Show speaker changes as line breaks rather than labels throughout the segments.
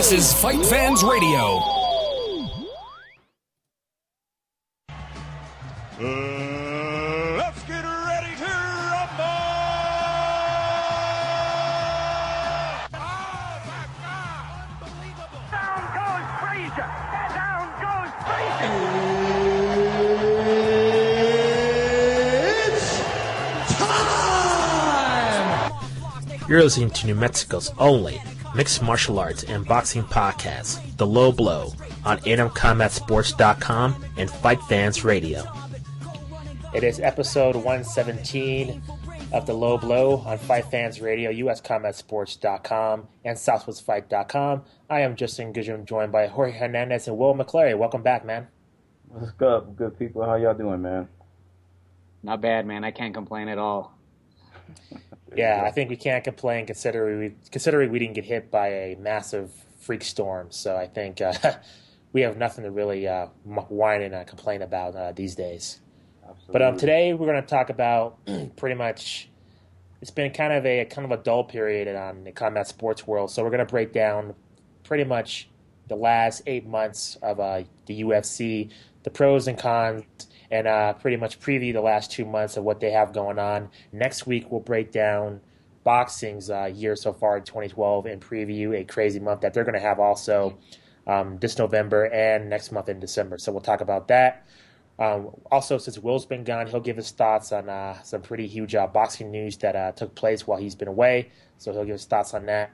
This is Fight Fans Radio.
Let's get ready to rumble! Oh my God! Unbelievable! Down goes Frazier! Down goes
Frazier! It's time! You're listening to New Mexico's only mixed martial arts and boxing podcast, The Low Blow, on AtomCombatSports.com and Fight Fans Radio. It is episode 117 of The Low Blow on Fight Fans Radio, USCombatSports.com, and SouthwestFight.com. I am Justin Goodrum, joined by Jorge Hernandez and Will McClary. Welcome back, man.
What's up, good people? How y'all doing, man?
Not bad, man. I can't complain at all.
Yeah, I think we can't complain considering we didn't get hit by a massive freak storm. So I think we have nothing to really whine and complain about these days.
Absolutely.
But today we're going to talk about pretty much. It's been kind of a dull period on the combat sports world. So we're going to break down pretty much the last 8 months of the UFC, the pros and cons, and pretty much preview the last 2 months of what they have going on. Next week, we'll break down boxing's year so far in 2012 and preview a crazy month that they're going to have also this November and next month in December. So we'll talk about that. Also, since Will's been gone, he'll give his thoughts on some pretty huge boxing news that took place while he's been away. So he'll give his thoughts on that.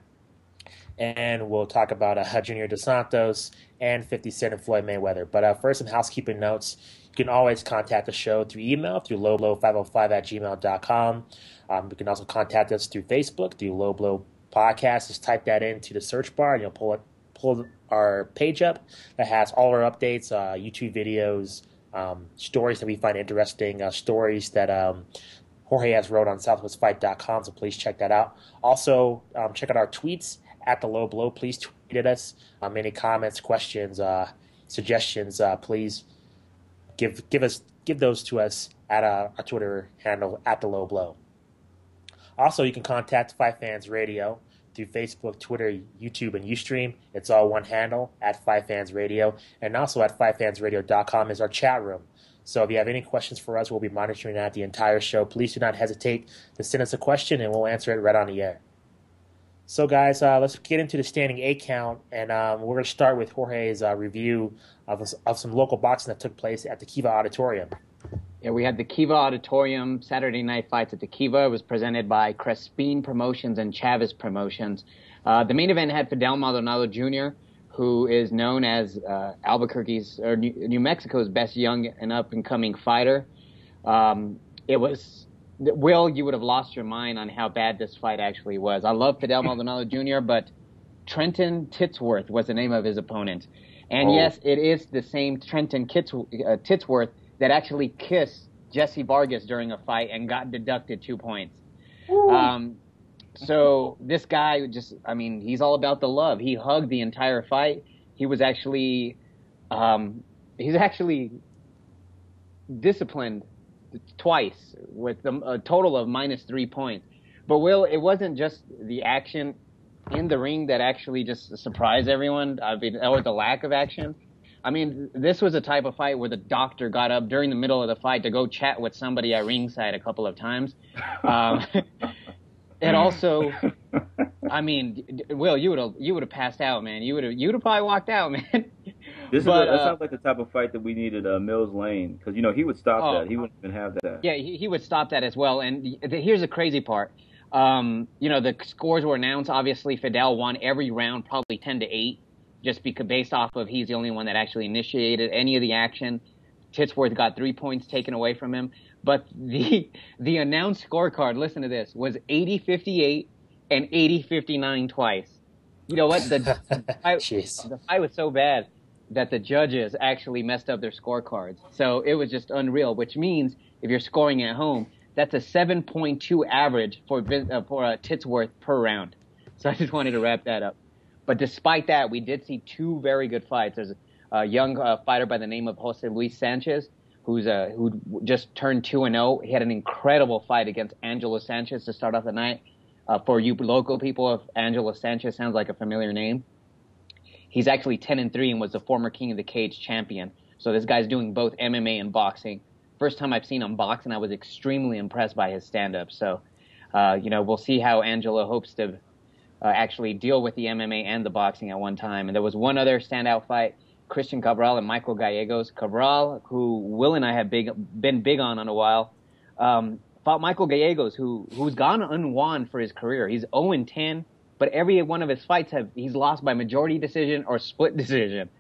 And we'll talk about Junior Dos Santos and 50 Cent and Floyd Mayweather. But first, some housekeeping notes. You can always contact the show through email, through lowblow505@gmail.com. You can also contact us through Facebook, through LowBlow Podcast. Just type that into the search bar, and you'll pull our page up that has all our updates, YouTube videos, stories that we find interesting, stories that Jorge has wrote on southwestfight.com, so please check that out. Also, check out our tweets at the Low Blow. Please tweet at us. Any comments, questions, suggestions, please give those to us at our Twitter handle at the Low Blow. Also, you can contact Fight Fans Radio through Facebook, Twitter, YouTube, and Ustream. It's all one handle at Fight Fans Radio, and also at FightFansRadio.com is our chat room. So if you have any questions for us, we'll be monitoring that the entire show. Please do not hesitate to send us a question, and we'll answer it right on the air. So, guys, let's get into the standing 8 count, and we're going to start with Jorge's review of some local boxing that took place at the Kiva Auditorium.
Yeah, we had the Kiva Auditorium Saturday Night Fights at the Kiva. It was presented by Crespin Promotions and Chavez Promotions. The main event had Fidel Maldonado Jr., who is known as New Mexico's best young and up-and-coming fighter. It was... Will, you would have lost your mind on how bad this fight actually was. I love Fidel Maldonado Jr., but Trenton Titsworth was the name of his opponent. And yes, it is the same Trenton Titsworth that actually kissed Jesse Vargas during a fight and got deducted 2 points. So this guy he's all about the love. He hugged the entire fight. He was actually, he's actually disciplined twice with a total of -3 points. But Will, it wasn't just the action in the ring that actually just surprised everyone. Or the lack of action. I mean, this was a type of fight where the doctor got up during the middle of the fight to go chat with somebody at ringside a couple of times. And also, I mean, Will, you would have passed out, man. You would have probably walked out, man.
That sounds like the type of fight that we needed Mills Lane, because he would stop that. He wouldn't even have that.
Yeah, he would stop that as well. And here's the crazy part. The scores were announced. Obviously, Fidel won every round, probably 10-8, just because based off of he's the only one that actually initiated any of the action. Titsworth got 3 points taken away from him. But the announced scorecard, listen to this, was 80-58 and 80-59 twice. You know what? The fight was so bad that the judges actually messed up their scorecards. So it was just unreal, which means if you're scoring at home, that's a 7.2 average for Titsworth per round. So I just wanted to wrap that up. But despite that, we did see 2 very good fights. There's a young fighter by the name of Jose Luis Sanchez, who just turned 2-0. He had an incredible fight against Angelo Sanchez to start off the night. For you local people, if Angelo Sanchez sounds like a familiar name, He's actually 10-3 and was the former King of the Cage champion. So this guy's doing both MMA and boxing. First time I've seen him box, and I was extremely impressed by his stand-up. So, we'll see how Angelo hopes to actually deal with the MMA and the boxing at one time. And there was one other standout fight, Christian Cabral and Michael Gallegos. Cabral, who Will and I have been big on a while, fought Michael Gallegos, who's gone unwon for his career. He's 0-10, but every one of his fights he's lost by majority decision or split decision,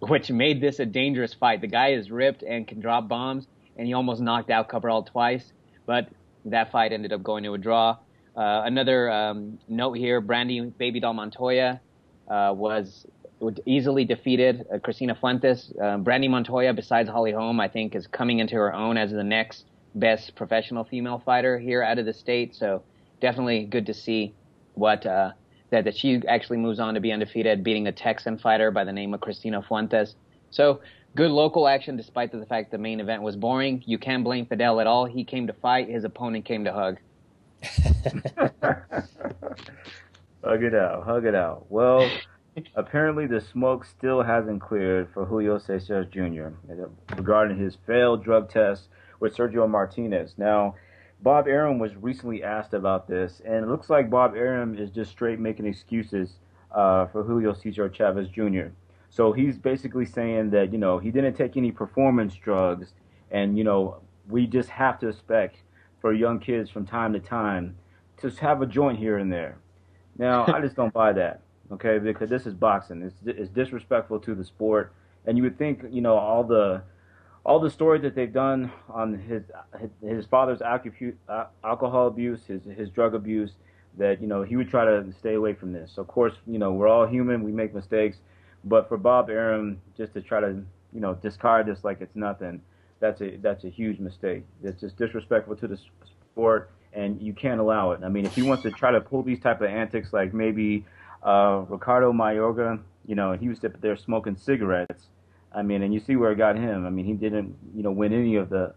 which made this a dangerous fight. The guy is ripped and can drop bombs, and he almost knocked out Cabral twice, but that fight ended up going to a draw. Another note here, Brandy Baby Doll Montoya was easily defeated Cristina Fuentes. Brandy Montoya, besides Holly Holm, I think is coming into her own as the next best professional female fighter here out of the state. So definitely good to see what that she actually moves on to be undefeated, beating a Texan fighter by the name of Cristina Fuentes. So good local action, despite the fact the main event was boring. You can't blame Fidel at all. He came to fight. His opponent came to hug.
Hug it out. Well, apparently the smoke still hasn't cleared for Julio Cesar Jr. regarding his failed drug test with Sergio Martinez. Now, Bob Arum was recently asked about this, and it looks like Bob Arum is just straight making excuses for Julio Cesar Chavez Jr. So he's basically saying that, he didn't take any performance drugs, and, we just have to expect for young kids from time to time to have a joint here and there. Now, I just don't buy that, okay, because this is boxing. It's disrespectful to the sport, and you would think, all the stories that they've done on his father's alcohol abuse, his drug abuse, that, he would try to stay away from this. So, of course, we're all human. We make mistakes. But for Bob Arum just to try to, discard this like it's nothing, that's a huge mistake. It's just disrespectful to the sport, and you can't allow it. I mean, if he wants to try to pull these type of antics like maybe Ricardo Mayorga, he was there smoking cigarettes. I mean, and you see where it got him. I mean, he didn't, win any of the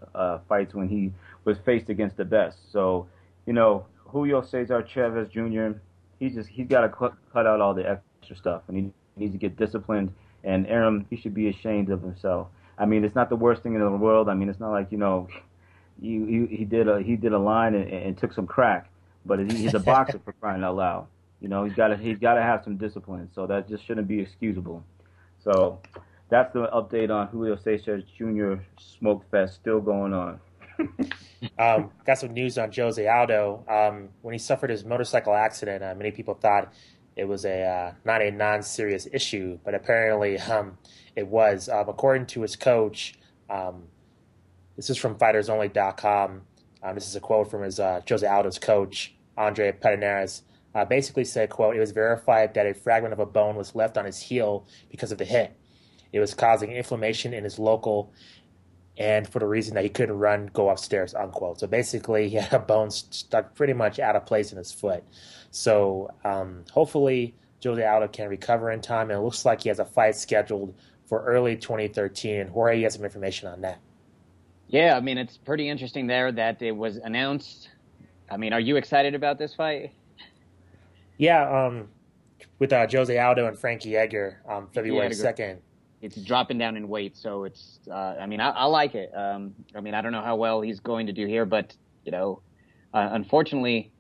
fights when he was faced against the best. So, Julio Cesar Chavez Jr., he's got to cut out all the extra stuff, and he needs to get disciplined. And Arum, he should be ashamed of himself. I mean, it's not the worst thing in the world. I mean, it's not like he did a line and took some crack, but he's a boxer for crying out loud. He's got to have some discipline. So that just shouldn't be excusable. So that's the update on Julio Cesar Jr. Smoke Fest still going on.
Got some news on Jose Aldo. When he suffered his motorcycle accident, many people thought it was not a non-serious issue, but apparently it was. According to his coach, this is from FightersOnly.com. This is a quote from his Jose Aldo's coach, Andre Pedernales. Basically said, quote, "It was verified that a fragment of a bone was left on his heel because of the hit. It was causing inflammation in his local, and for the reason that he couldn't run, go upstairs," unquote. So basically, he had a bone stuck pretty much out of place in his foot. So hopefully, Jose Aldo can recover in time, and it looks like he has a fight scheduled for early 2013. And Jorge has some information on that.
Yeah, I mean, it's pretty interesting there that it was announced. I mean, are you excited about this fight?
Yeah, with Jose Aldo and Frankie Edgar, February 2nd.
It's dropping down in weight, so it's. I like it. I don't know how well he's going to do here, but unfortunately,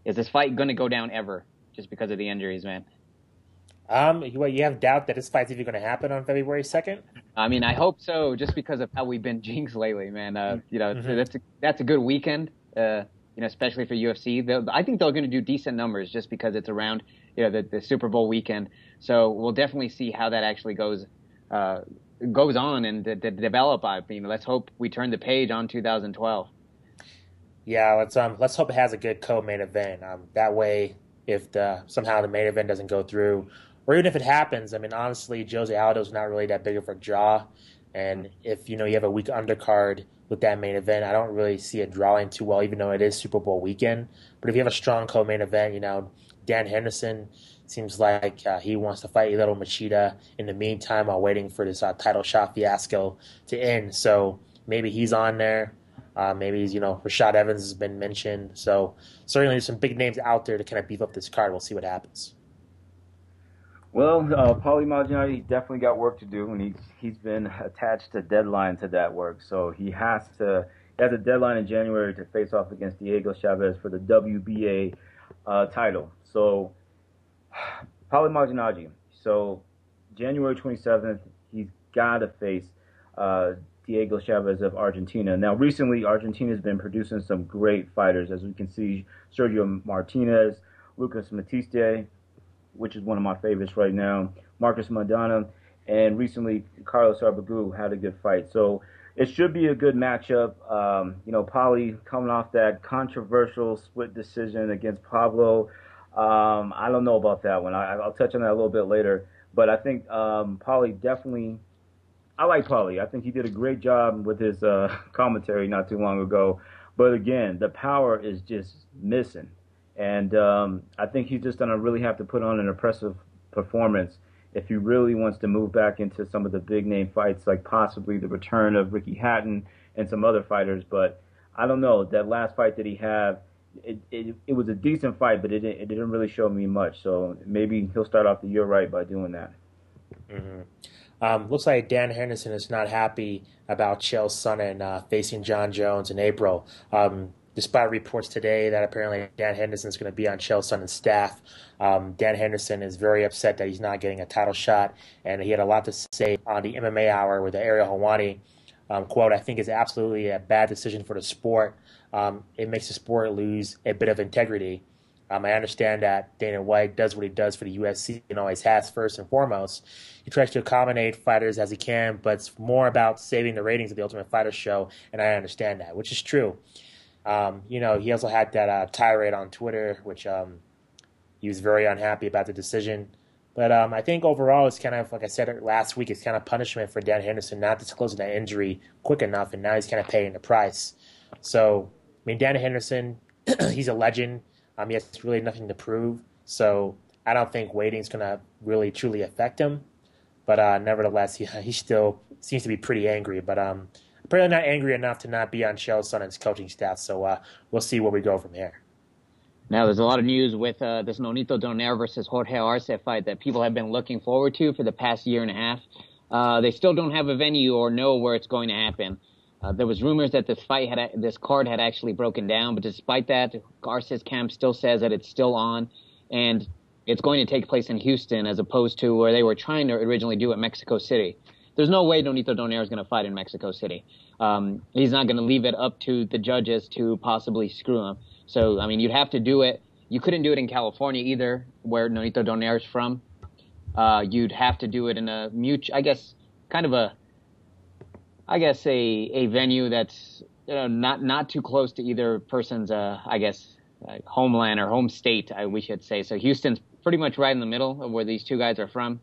is this fight going to go down ever just because of the injuries, man?
You have doubt that this fight's even going to happen on February 2nd?
I hope so, just because of how we've been jinxed lately, man. That's a good weekend. Especially for UFC. I think they're going to do decent numbers just because it's around, the Super Bowl weekend. So we'll definitely see how that actually goes on and develop. Let's hope we turn the page on 2012.
Yeah, let's hope it has a good co-main event. That way, if somehow the main event doesn't go through, or even if it happens, honestly, Jose Aldo's not really that big of a draw. And if, you have a weak undercard with that main event, I don't really see it drawing too well, even though it is Super Bowl weekend. But if you have a strong co-main event, Dan Henderson seems like he wants to fight Little Machida in the meantime while waiting for this title shot fiasco to end. So maybe he's on there. Maybe Rashad Evans has been mentioned. So certainly there's some big names out there to kind of beef up this card. We'll see what happens.
Well, Paulie Malignaggi, he's definitely got work to do, and he's been attached a deadline to that work. So he has a deadline in January to face off against Diego Chavez for the WBA title. So Paulie Malignaggi. So January 27th, he's got to face Diego Chavez of Argentina. Now, recently, Argentina's been producing some great fighters, as we can see, Sergio Martinez, Lucas Matiste, which is one of my favorites right now, Marcus Maidana, and recently Carlos Arbagu had a good fight. So it should be a good matchup. Paulie coming off that controversial split decision against Pablo. I don't know about that one. I'll touch on that a little bit later. But I think Paulie definitely – I like Paulie. I think he did a great job with his commentary not too long ago. But again, the power is just missing. And I think he's just going to really have to put on an impressive performance if he really wants to move back into some of the big-name fights, like possibly the return of Ricky Hatton and some other fighters. But I don't know. That last fight that he had, it was a decent fight, but it didn't really show me much. So maybe he'll start off the year right by doing that.
Mm-hmm. Looks like Dan Henderson is not happy about Chael Sonnen facing John Jones in April. Despite reports today that apparently Dan Henderson is going to be on Chael Sonnen's staff, Dan Henderson is very upset that he's not getting a title shot, and he had a lot to say on the MMA Hour with Ariel Helwani. Quote, I think it's absolutely a bad decision for the sport. It makes the sport lose a bit of integrity. I understand that Dana White does what he does for the UFC and always has first and foremost. He tries to accommodate fighters as he can, but it's more about saving the ratings of the Ultimate Fighter show, and I understand that, which is true. He also had that tirade on Twitter, which he was very unhappy about the decision. But I think overall it's kind of, like I said last week, it's kind of punishment for Dan Henderson not disclosing that injury quick enough, and now he's kind of paying the price. So, Dan Henderson, he's a legend. He has really nothing to prove. So I don't think waiting's going to really truly affect him. But nevertheless, he still seems to be pretty angry. But apparently not angry enough to not be on Chael Sonnen's coaching staff. So we'll see where we go from here.
Now, there's a lot of news with this Nonito Donaire versus Jorge Arce fight that people have been looking forward to for the past year and a half. They still don't have a venue or know where it's going to happen. There was rumors that this card had actually broken down, but despite that, Arce's camp still says that it's still on, and it's going to take place in Houston as opposed to where they were trying to originally do it, Mexico City. There's no way Nonito Donaire is going to fight in Mexico City. He's not going to leave it up to the judges to possibly screw him. So, you'd have to do it. You couldn't do it in California either, where Nonito Donaire is from. You'd have to do it in a a venue that's not too close to either person's homeland or home state, we should say. So Houston's pretty much right in the middle of where these two guys are from.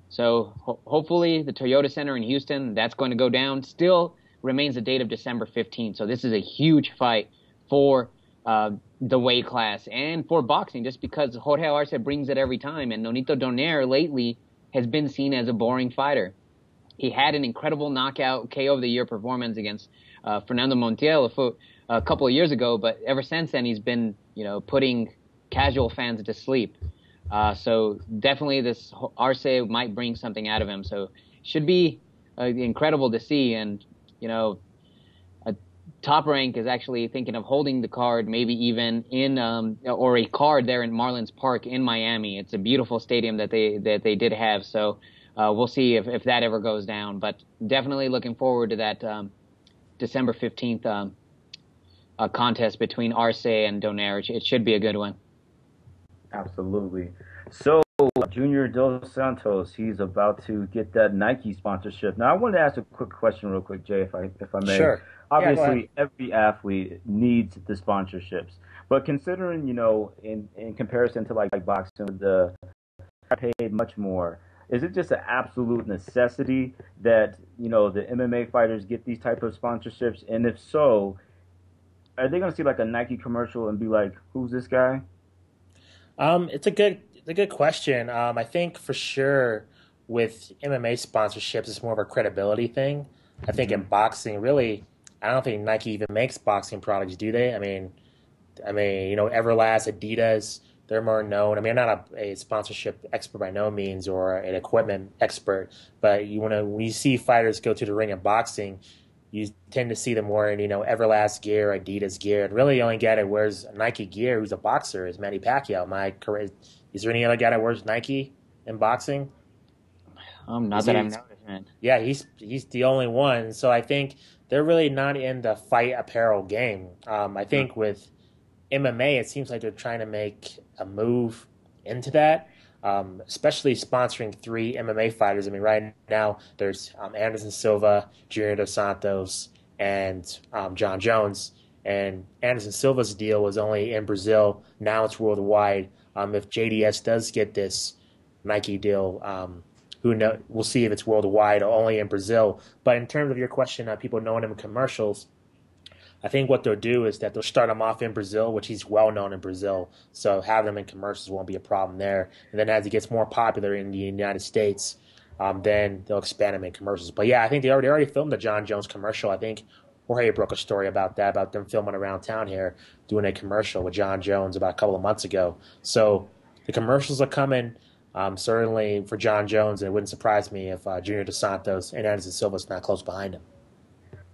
So hopefully the Toyota Center in Houston, that's going to go down. Still remains the date of December 15th. So this is a huge fight for the weight class and for boxing, just because Jorge Arce brings it every time, and Nonito Donaire lately has been seen as a boring fighter. He had an incredible knockout KO of the year performance against Fernando Montiel a couple of years ago, but ever since then he's been, putting casual fans to sleep. So definitely this Arce might bring something out of him. So should be incredible to see. And, Top Rank is actually thinking of holding the card, maybe even in or a card there in Marlins Park in Miami. It's a beautiful stadium that they did have. So we'll see if that ever goes down. But definitely looking forward to that December 15th contest between Arce and Donaire. It should be a good one.
Absolutely. So Junior Dos Santos, he's about to get that Nike sponsorship. Now, I wanted to ask a quick question real quick, Jay, if I may.
Sure.
Obviously, every athlete needs the sponsorships. But considering, in comparison to like boxing, the paid much more, is it just an absolute necessity that, the MMA fighters get these type of sponsorships? And if so, are they going to see like a Nike commercial and be like, who's this guy?
It's a good question. I think for sure with MMA sponsorships, it's more of a credibility thing. I think in boxing, really, I don't think Nike even makes boxing products, do they? Everlast, Adidas, they're more known. I mean, I'm not a sponsorship expert by no means or an equipment expert, but when you see fighters go to the ring in boxing, you tend to see them wearing, Everlast gear, Adidas gear, and really the only guy that wears Nike gear who's a boxer is Manny Pacquiao. Is there any other guy that wears Nike in boxing?
Not that I've noticed, man.
Yeah, he's the only one. So I think they're really not in the fight apparel game. I think with MMA, it seems like they're trying to make a move into that, especially sponsoring 3 MMA fighters. I mean, right now there's Anderson Silva, Junior Dos Santos, and John Jones. And Anderson Silva's deal was only in Brazil. Now it's worldwide. If JDS does get this Nike deal, who knows? We'll see if it's worldwide or only in Brazil. But in terms of your question, people knowing him in commercials, I think what they'll do is that they'll start him off in Brazil, which he's well known in Brazil. So having him in commercials won't be a problem there. And then as he gets more popular in the United States, then they'll expand him in commercials. But yeah, I think they already filmed the John Jones commercial. I think Jorge broke a story about that, about them filming around town here, doing a commercial with John Jones about a couple of months ago. So the commercials are coming. Certainly for John Jones, and it wouldn't surprise me if Junior Dos Santos and Anderson Silva's not close behind him.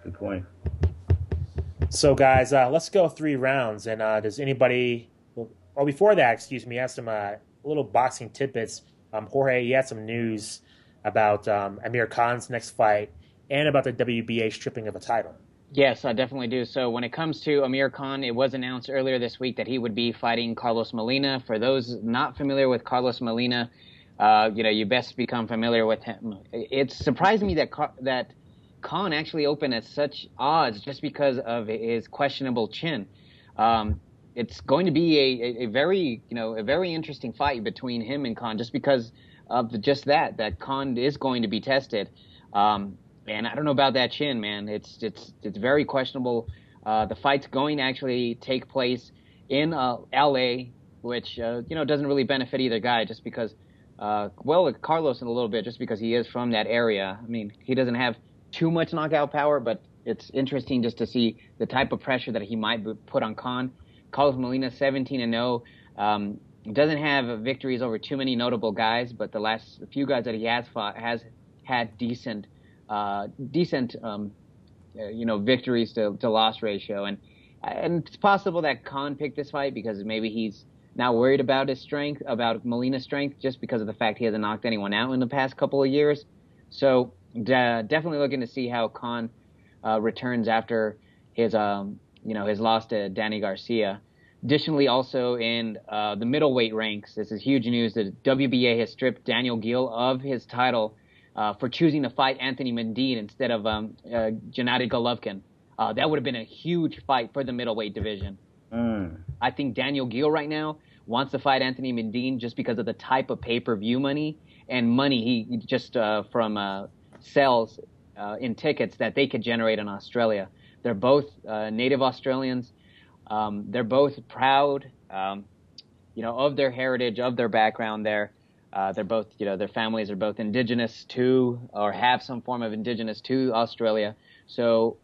Good point.
So, guys, let's go 3 rounds. And does anybody – or before that, excuse me, I have some little boxing tidbits. Jorge, you had some news about Amir Khan's next fight and about the WBA stripping of a title.
Yes, I definitely do. So when it comes to Amir Khan, it was announced earlier this week that he would be fighting Carlos Molina. For those not familiar with Carlos Molina, you best become familiar with him. It surprised me that Khan actually opened at such odds just because of his questionable chin. It's going to be a very interesting fight between him and Khan just because of that Khan is going to be tested. And I don't know about that chin, man. It's very questionable. The fight's going to actually take place in L.A., which doesn't really benefit either guy, just because. Carlos in a little bit, just because he is from that area. I mean, he doesn't have too much knockout power, but it's interesting just to see the type of pressure that he might put on Khan. Carlos Molina, 17-0. Doesn't have victories over too many notable guys, but the last few guys that he has fought has had decent victories to loss ratio, and it's possible that Khan picked this fight because maybe he's not worried about about Molina's strength, just because of the fact he hasn't knocked anyone out in the past couple of years. So definitely looking to see how Khan returns after his loss to Danny Garcia. Additionally, also in the middleweight ranks, this is huge news. The WBA has stripped Daniel Gill of his title for choosing to fight Anthony Mundine instead of Gennady Golovkin. That would have been a huge fight for the middleweight division. I think Daniel Gill right now wants to fight Anthony Mundine just because of the type of pay-per-view money he just from sales in tickets that they could generate in Australia. They're both native Australians. They're both proud, of their heritage, of their background there. They're both, their families are both indigenous to, or have some form of indigenous to Australia. So,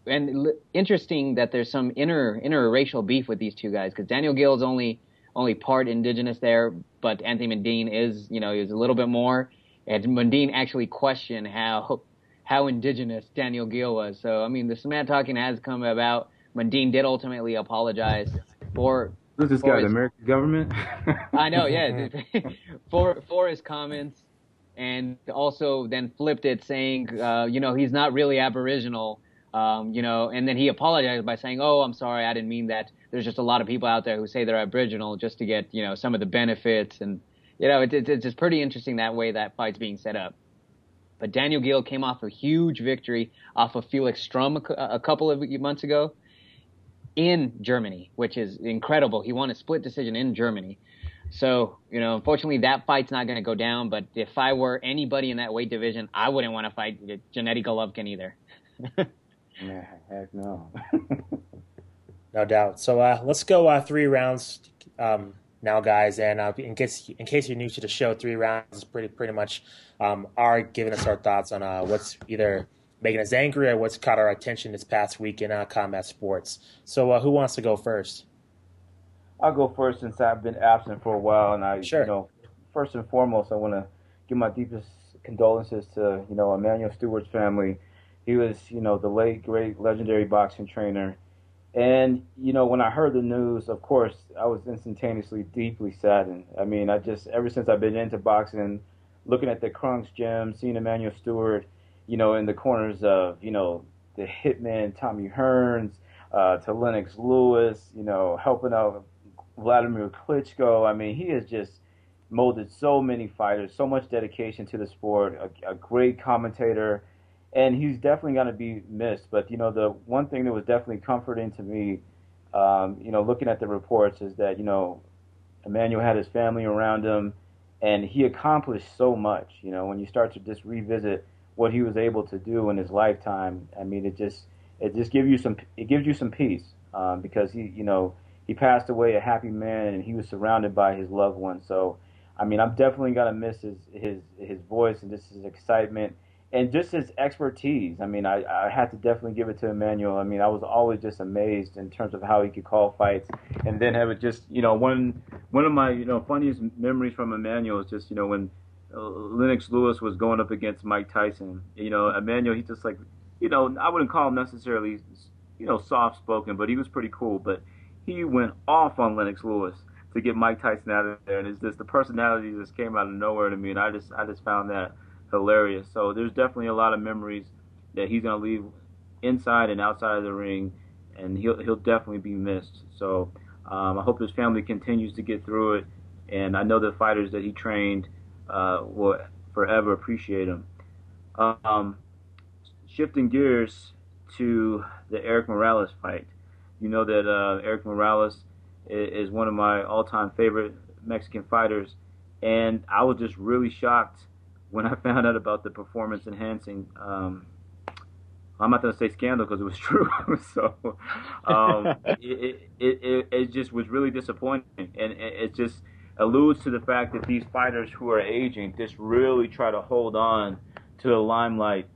and interesting that there's some interracial beef with these two guys, because Daniel Gill is only part indigenous there, but Anthony Mundine is, is a little bit more. And Mundine actually questioned how indigenous Daniel Gill was. So, I mean, the smack talking has come about. Mundine did ultimately apologize for.
Who's this guy? The American government?
I know, yeah, for his comments, and also then flipped it, saying, he's not really Aboriginal, and then he apologized by saying, "Oh, I'm sorry, I didn't mean that. There's just a lot of people out there who say they're Aboriginal just to get, some of the benefits," and it's just pretty interesting that way that fight's being set up. But Daniel Gill came off a huge victory off of Felix Strum a couple of months ago in Germany, which is incredible. He won a split decision in Germany. So, unfortunately that fight's not going to go down, but if I were anybody in that weight division, I wouldn't want to fight Gennady Golovkin either.
Yeah, heck no.
No doubt. So let's go 3 rounds now, guys. And in case you're new to the show, 3 rounds is pretty much are giving us our thoughts on what's either making us angry or what's caught our attention this past week in combat sports. So who wants to go first?
I'll go first since I've been absent for a while, and
Sure.
first and foremost, I want to give my deepest condolences to, Emmanuel Stewart's family. He was, the late, great, legendary boxing trainer. And, when I heard the news, of course, I was instantaneously deeply saddened. I mean, ever since I've been into boxing, looking at the Krunks gym, seeing Emmanuel Stewart, in the corners of, the hitman Tommy Hearns, to Lennox Lewis, helping out Vladimir Klitschko. I mean, he has just molded so many fighters, so much dedication to the sport, a great commentator, and he's definitely going to be missed. But, the one thing that was definitely comforting to me, looking at the reports is that, Emmanuel had his family around him, and he accomplished so much. When you start to just revisit what he was able to do in his lifetime, I mean, it just gives you some peace, because he passed away a happy man, and he was surrounded by his loved ones. So, I mean, I'm definitely gonna miss his voice and just his excitement and just his expertise. I mean, I had to definitely give it to Emmanuel. I mean, I was always just amazed in terms of how he could call fights, and then have it just, one of my funniest memories from Emmanuel is just when Lennox Lewis was going up against Mike Tyson. Emmanuel, he just like, I wouldn't call him necessarily, soft spoken, but he was pretty cool. But he went off on Lennox Lewis to get Mike Tyson out of there, and it's just the personality just came out of nowhere to me, and I just found that hilarious. So there's definitely a lot of memories that he's gonna leave inside and outside of the ring, and he'll definitely be missed. So I hope his family continues to get through it, and I know the fighters that he trained will forever appreciate him. Shifting gears to the Eric Morales fight. You know that Eric Morales is one of my all-time favorite Mexican fighters, and I was just really shocked when I found out about the performance-enhancing. I'm not going to say scandal because it was true. So it just was really disappointing, and it just alludes to the fact that these fighters who are aging just really try to hold on to the limelight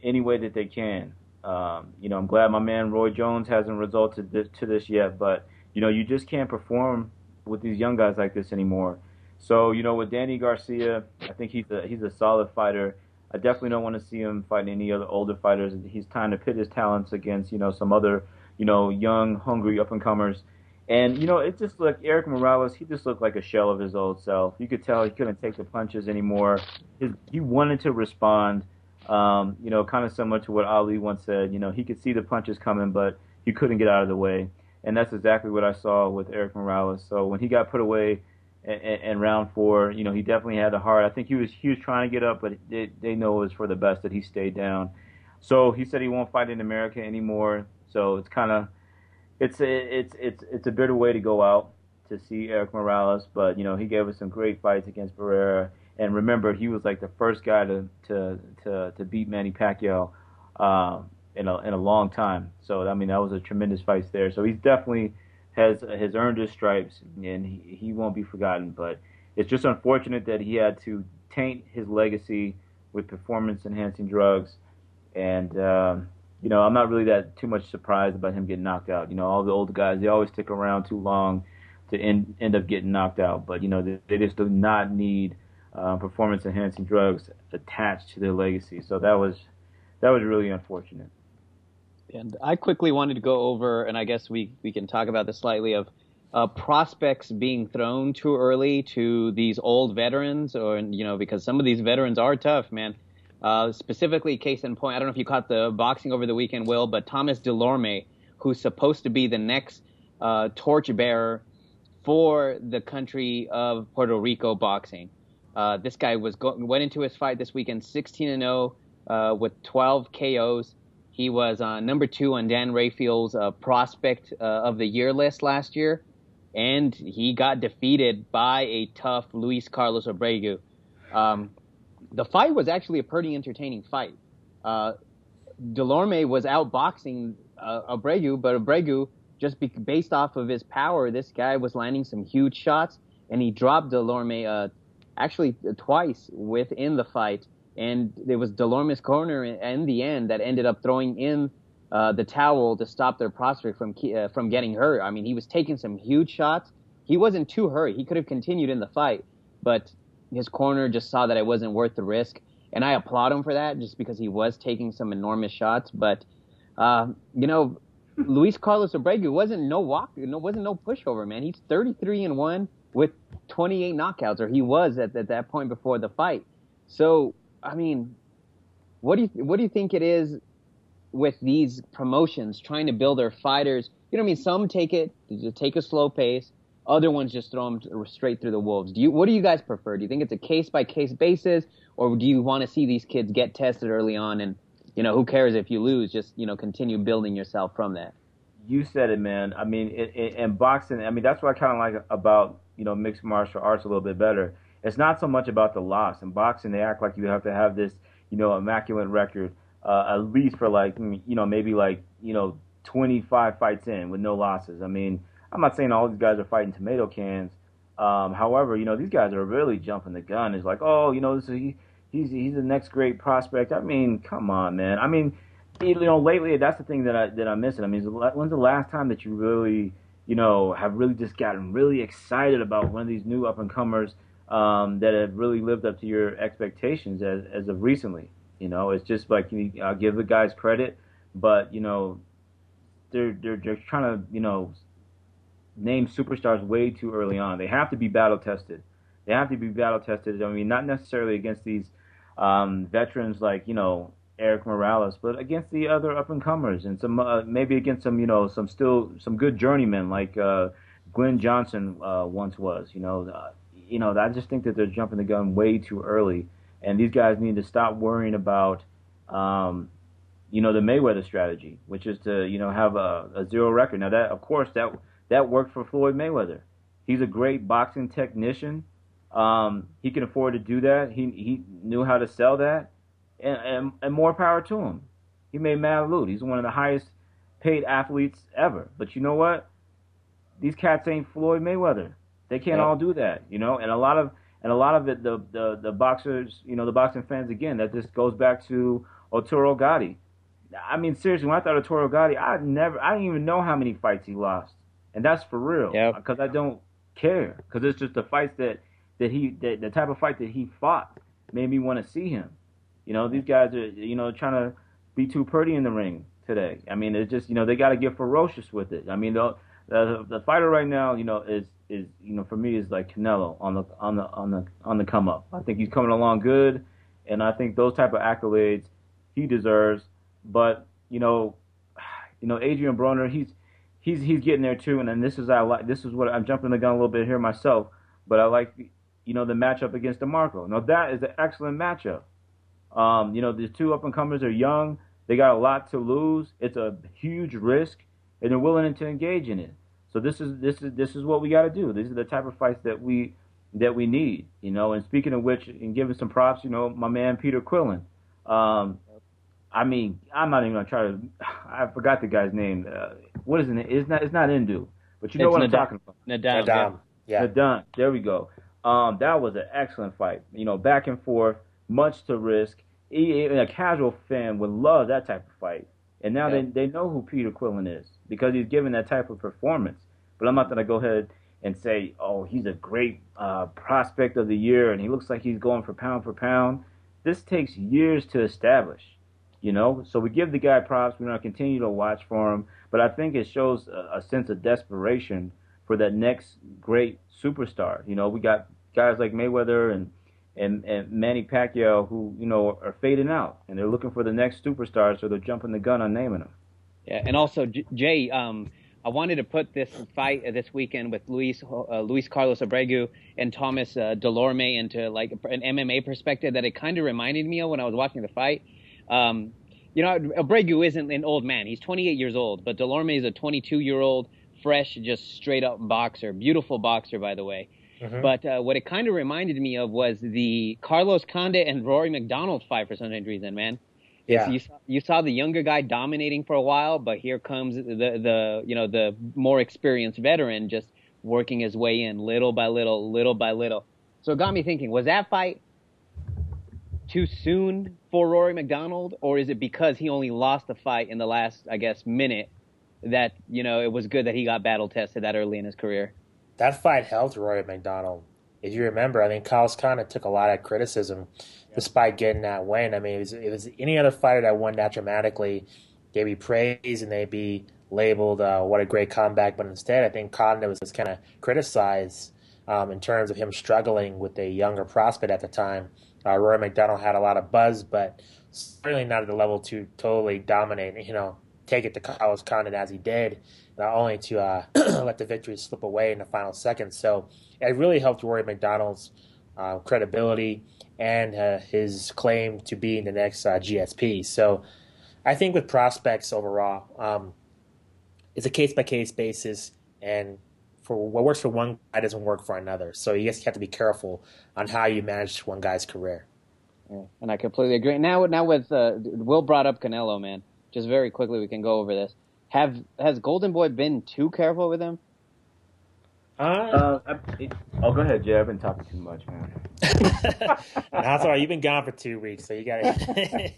any way that they can. I'm glad my man Roy Jones hasn't resulted to this yet, but you just can't perform with these young guys like this anymore. So with Danny Garcia, I think he's a solid fighter. I definitely don't want to see him fight any other older fighters. He's time to pit his talents against some other young, hungry up and comers. And it just looked, Eric Morales, he just looked like a shell of his old self. You could tell he couldn't take the punches anymore. He wanted to respond. Kind of similar to what Ali once said. He could see the punches coming, but he couldn't get out of the way. And that's exactly what I saw with Eric Morales. So when he got put away in round 4, he definitely had the heart. I think he was trying to get up, but they know it was for the best that he stayed down. So he said he won't fight in America anymore. So it's kind of it's a bitter way to go out to see Eric Morales, but he gave us some great fights against Barrera. And remember, he was like the first guy to beat Manny Pacquiao in a long time. So I mean, that was a tremendous fight there. So he's definitely has earned his stripes, and he won't be forgotten. But it's just unfortunate that he had to taint his legacy with performance-enhancing drugs. And I'm not really that too much surprised about him getting knocked out. All the older guys, they always stick around too long to end up getting knocked out. But they just do not need performance-enhancing drugs attached to their legacy. So that was really unfortunate.
And I quickly wanted to go over, and I guess we can talk about this slightly, of prospects being thrown too early to these old veterans, or because some of these veterans are tough, man. Specifically, case in point, I don't know if you caught the boxing over the weekend, Will, but Thomas Delorme, who's supposed to be the next torchbearer for the country of Puerto Rico boxing. This guy went into his fight this weekend 16-0 with 12 KOs. He was number 2 on Dan Rayfield's prospect of the year list last year, and he got defeated by a tough Luis Carlos Abreu. The fight was actually a pretty entertaining fight. Delorme was outboxing Abreu, but Abreu, just based off of his power, this guy was landing some huge shots, and he dropped Delorme actually twice within the fight. And it was Delorme's corner in the end that ended up throwing in the towel to stop their prospect from getting hurt. I mean, he was taking some huge shots. He wasn't too hurt. He could have continued in the fight, but his corner just saw that it wasn't worth the risk. And I applaud him for that, just because he was taking some enormous shots. But, Luis Carlos Abregu wasn't no pushover, man. He's 33-1 with 28 knockouts, or he was at that point before the fight. So, I mean, what do you think it is with these promotions trying to build their fighters? You know what I mean? Some take a slow pace. Other ones just throw them straight through the wolves. What do you guys prefer? Do you think it's a case-by-case basis, or do you want to see these kids get tested early on and, who cares if you lose? Just, continue building yourself from that.
You said it, man. I mean, in boxing, I mean, that's what I kind of like about, mixed martial arts a little bit better. It's not so much about the loss. In boxing, they act like you have to have this, immaculate record, at least for maybe 25 fights in with no losses. I mean, I'm not saying all these guys are fighting tomato cans. However, these guys are really jumping the gun. It's like, he's the next great prospect. I mean, come on, man. I mean, lately that's the thing that I'm missing. I mean, when's the last time that you really, have really just gotten really excited about one of these new up and comers that have really lived up to your expectations as of recently? It's just like I'll give the guys credit, but they're trying to name superstars way too early on. They have to be battle tested. I mean, not necessarily against these veterans like Eric Morales, but against the other up and comers, and some maybe against some some good journeymen like Glenn Johnson once was. I just think that they're jumping the gun way too early, and these guys need to stop worrying about the Mayweather strategy, which is to have a 0 record. Now that, of course, that worked for Floyd Mayweather. He's a great boxing technician. He can afford to do that. He knew how to sell that, and more power to him. He made mad loot. He's one of the highest paid athletes ever. But you know what? These cats ain't Floyd Mayweather. They can't all do that, And a lot of it, the boxers, the boxing fans, again, that just goes back to Arturo Gatti. I mean, seriously, when I thought of Arturo Gatti, I didn't even know how many fights he lost. And that's for real, because I don't care, because it's just the fights that the type of fight that he fought made me want to see him. These guys are trying to be too pretty in the ring today. I mean, it's just they got to get ferocious with it. I mean, the fighter right now is for me is like Canelo on the come up. I think he's coming along good, and I think those type of accolades he deserves. But Adrian Broner, he's getting there too, and then this is what I'm jumping the gun a little bit here myself, but I like the matchup against DeMarco. Now that is an excellent matchup. The two up and comers are young, they got a lot to lose. It's a huge risk, and they're willing to engage in it. So this is what we got to do. These are the type of fights that we need. And speaking of which, and giving some props, my man Peter Quillen. I mean, I'm not even gonna try to. I forgot the guy's name. What is it? It's not Indu, but you know what I'm talking about.
Nadam. Yeah.
Nadam. There we go. That was an excellent fight. Back and forth, much to risk. Even a casual fan would love that type of fight. And now they know who Peter Quillen is because he's given that type of performance. But I'm not gonna go ahead and say, oh, he's a great prospect of the year, and he looks like he's going for pound. This takes years to establish. So we give the guy props. We're going to continue to watch for him. But I think it shows a sense of desperation for that next great superstar. We got guys like Mayweather and Manny Pacquiao who, are fading out. And they're looking for the next superstar, so they're jumping the gun on naming them. Yeah,
and also, Jay, I wanted to put this fight this weekend with Luis Carlos Abregu and Thomas Delorme into like an MMA perspective that it kind of reminded me of when I was watching the fight. Abregu isn't an old man. He's 28 years old, but Delorme is a 22-year-old, fresh, just straight-up boxer. Beautiful boxer, by the way. Mm-hmm. But what it kind of reminded me of was the Carlos Conde and Rory McDonald fight for some reason, man. Yeah. You saw the younger guy dominating for a while, but here comes the more experienced veteran just working his way in little by little. So it got me thinking, was that fight too soon for Rory McDonald, or is it because he only lost the fight in the last, I guess, minute that, it was good that he got battle tested that early in his career?
That fight helped Rory McDonald. If you remember, I mean, Carlos kind of took a lot of criticism despite getting that win. I mean, it was any other fighter that won that dramatically, they'd be praised and they'd be labeled, what a great comeback. But instead, I think Condit was kind of criticized in terms of him struggling with a younger prospect at the time. Rory McDonald had a lot of buzz, but certainly not at the level to totally dominate, take it to Carlos Condit as he did, not only to let the victory slip away in the final seconds. So it really helped Rory McDonald's credibility and his claim to be in the next GSP. So I think with prospects overall, it's a case-by-case basis, and for what works for one guy doesn't work for another. So you just have to be careful on how you manage one guy's career.
Yeah, and I completely agree. Now with Will brought up Canelo, man. Just very quickly, we can go over this. Has Golden Boy been too careful with him?
Go ahead, Jay. I've been talking too much, man.
That's all right. You've been gone for 2 weeks, so you got to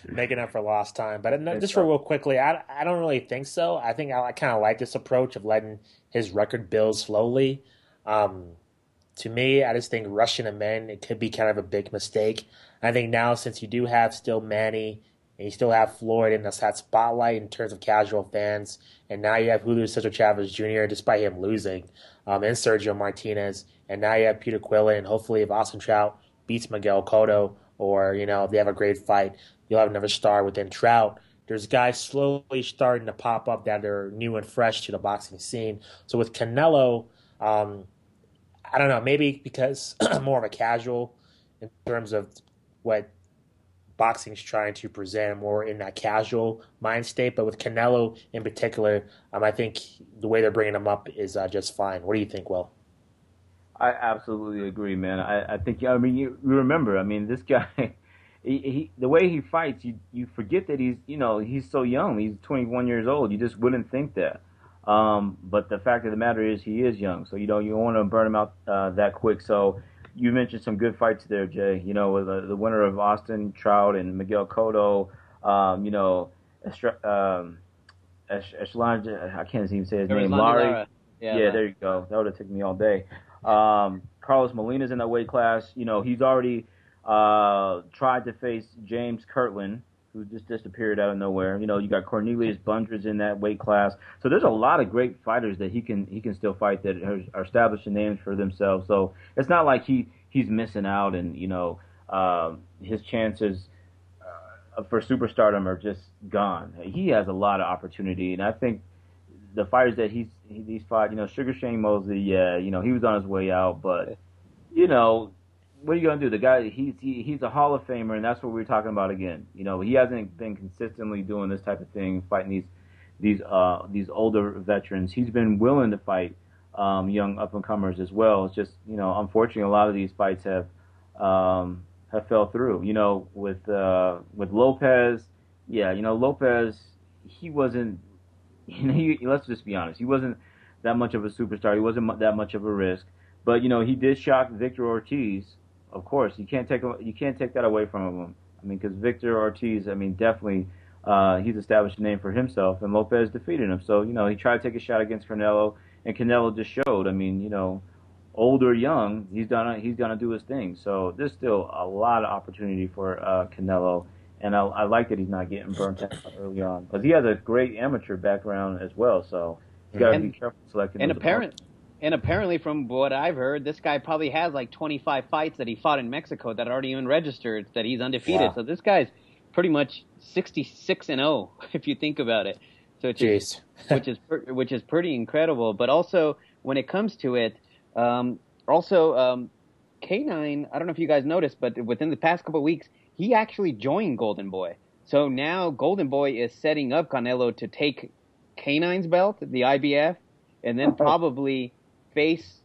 make it up for lost time. But just for real quickly, I don't really think so. I think I kind of like this approach of letting his record build slowly. To me, I just think rushing him in, it could be kind of a big mistake. I think now, since you do have still Manny, and you still have Floyd in that spotlight in terms of casual fans, and now you have Julio Cesar Chavez Jr., despite him losing, and Sergio Martinez, and now you have Peter Quillin, and hopefully if Austin Trout beats Miguel Cotto, or, if they have a great fight, you'll have another star within Trout. There's guys slowly starting to pop up that are new and fresh to the boxing scene. So with Canelo, I don't know, maybe because I'm more of a casual in terms of what boxing's trying to present, more in that casual mind state. But with Canelo in particular, I think the way they're bringing him up is just fine. What do you think, Will?
I absolutely agree, man. I think, you remember, this guy, he the way he fights, you forget that he's so young. He's 21 years old. You just wouldn't think that. But the fact of the matter is he is young. So, you don't want to burn him out that quick. So, you mentioned some good fights there, Jay. With the winner of Austin Trout and Miguel Cotto, I can't even say his name. Larry. Yeah, there you go. That would have taken me all day. Carlos Molina's in that weight class. He's already tried to face James Kirtland, who just disappeared out of nowhere. You got Cornelius Bundres in that weight class. So there's a lot of great fighters that he can still fight that are establishing names for themselves. So it's not like he's missing out, and his chances for superstardom are just gone. He has a lot of opportunity, and I think the fighters that he's fought, Sugar Shane Mosley, he was on his way out, but what are you gonna do? The guy, he's a Hall of Famer, and that's what we're talking about again. He hasn't been consistently doing this type of thing, fighting these older veterans. He's been willing to fight young up and comers as well. It's just unfortunately, a lot of these fights have fell through. With Lopez, Lopez, he wasn't. Let's just be honest. He wasn't that much of a superstar. He wasn't that much of a risk. But he did shock Victor Ortiz. Of course, you can't take that away from him. Because Victor Ortiz, definitely, he's established a name for himself, and Lopez defeated him. So he tried to take a shot against Canelo, and Canelo just showed. Old or young, he's gonna do his thing. So there's still a lot of opportunity for Canelo, and I like that he's not getting burnt out early on, because he has a great amateur background as well. So he's got to be careful selecting.
And apparently, from what I've heard, this guy probably has like 25 fights that he fought in Mexico that aren't even registered, that he's undefeated. Wow. So this guy's pretty much 66-0 if you think about it. So which is pretty incredible. But also, when it comes to it, K9, I don't know if you guys noticed, but within the past couple of weeks, he actually joined Golden Boy. So now Golden Boy is setting up Canelo to take K9's belt, the IBF, and then probably face,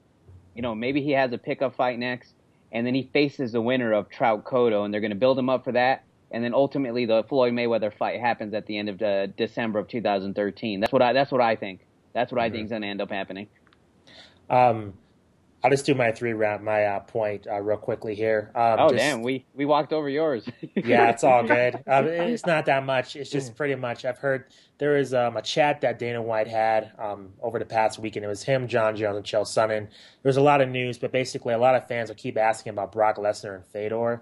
maybe he has a pickup fight next, and then he faces the winner of Trout Cotto, and they're going to build him up for that, and then ultimately the Floyd Mayweather fight happens at the end of December of 2013. That's what I think. That's what I think is going to end up happening.
I I'll just do my point real quickly here.
Damn, we walked over yours.
Yeah, it's all good. It's not that much. It's just pretty much. I've heard there is a chat that Dana White had over the past week, and it was him, John Jones, and Chael Sonnen. There was a lot of news, but basically, a lot of fans will keep asking about Brock Lesnar and Fedor,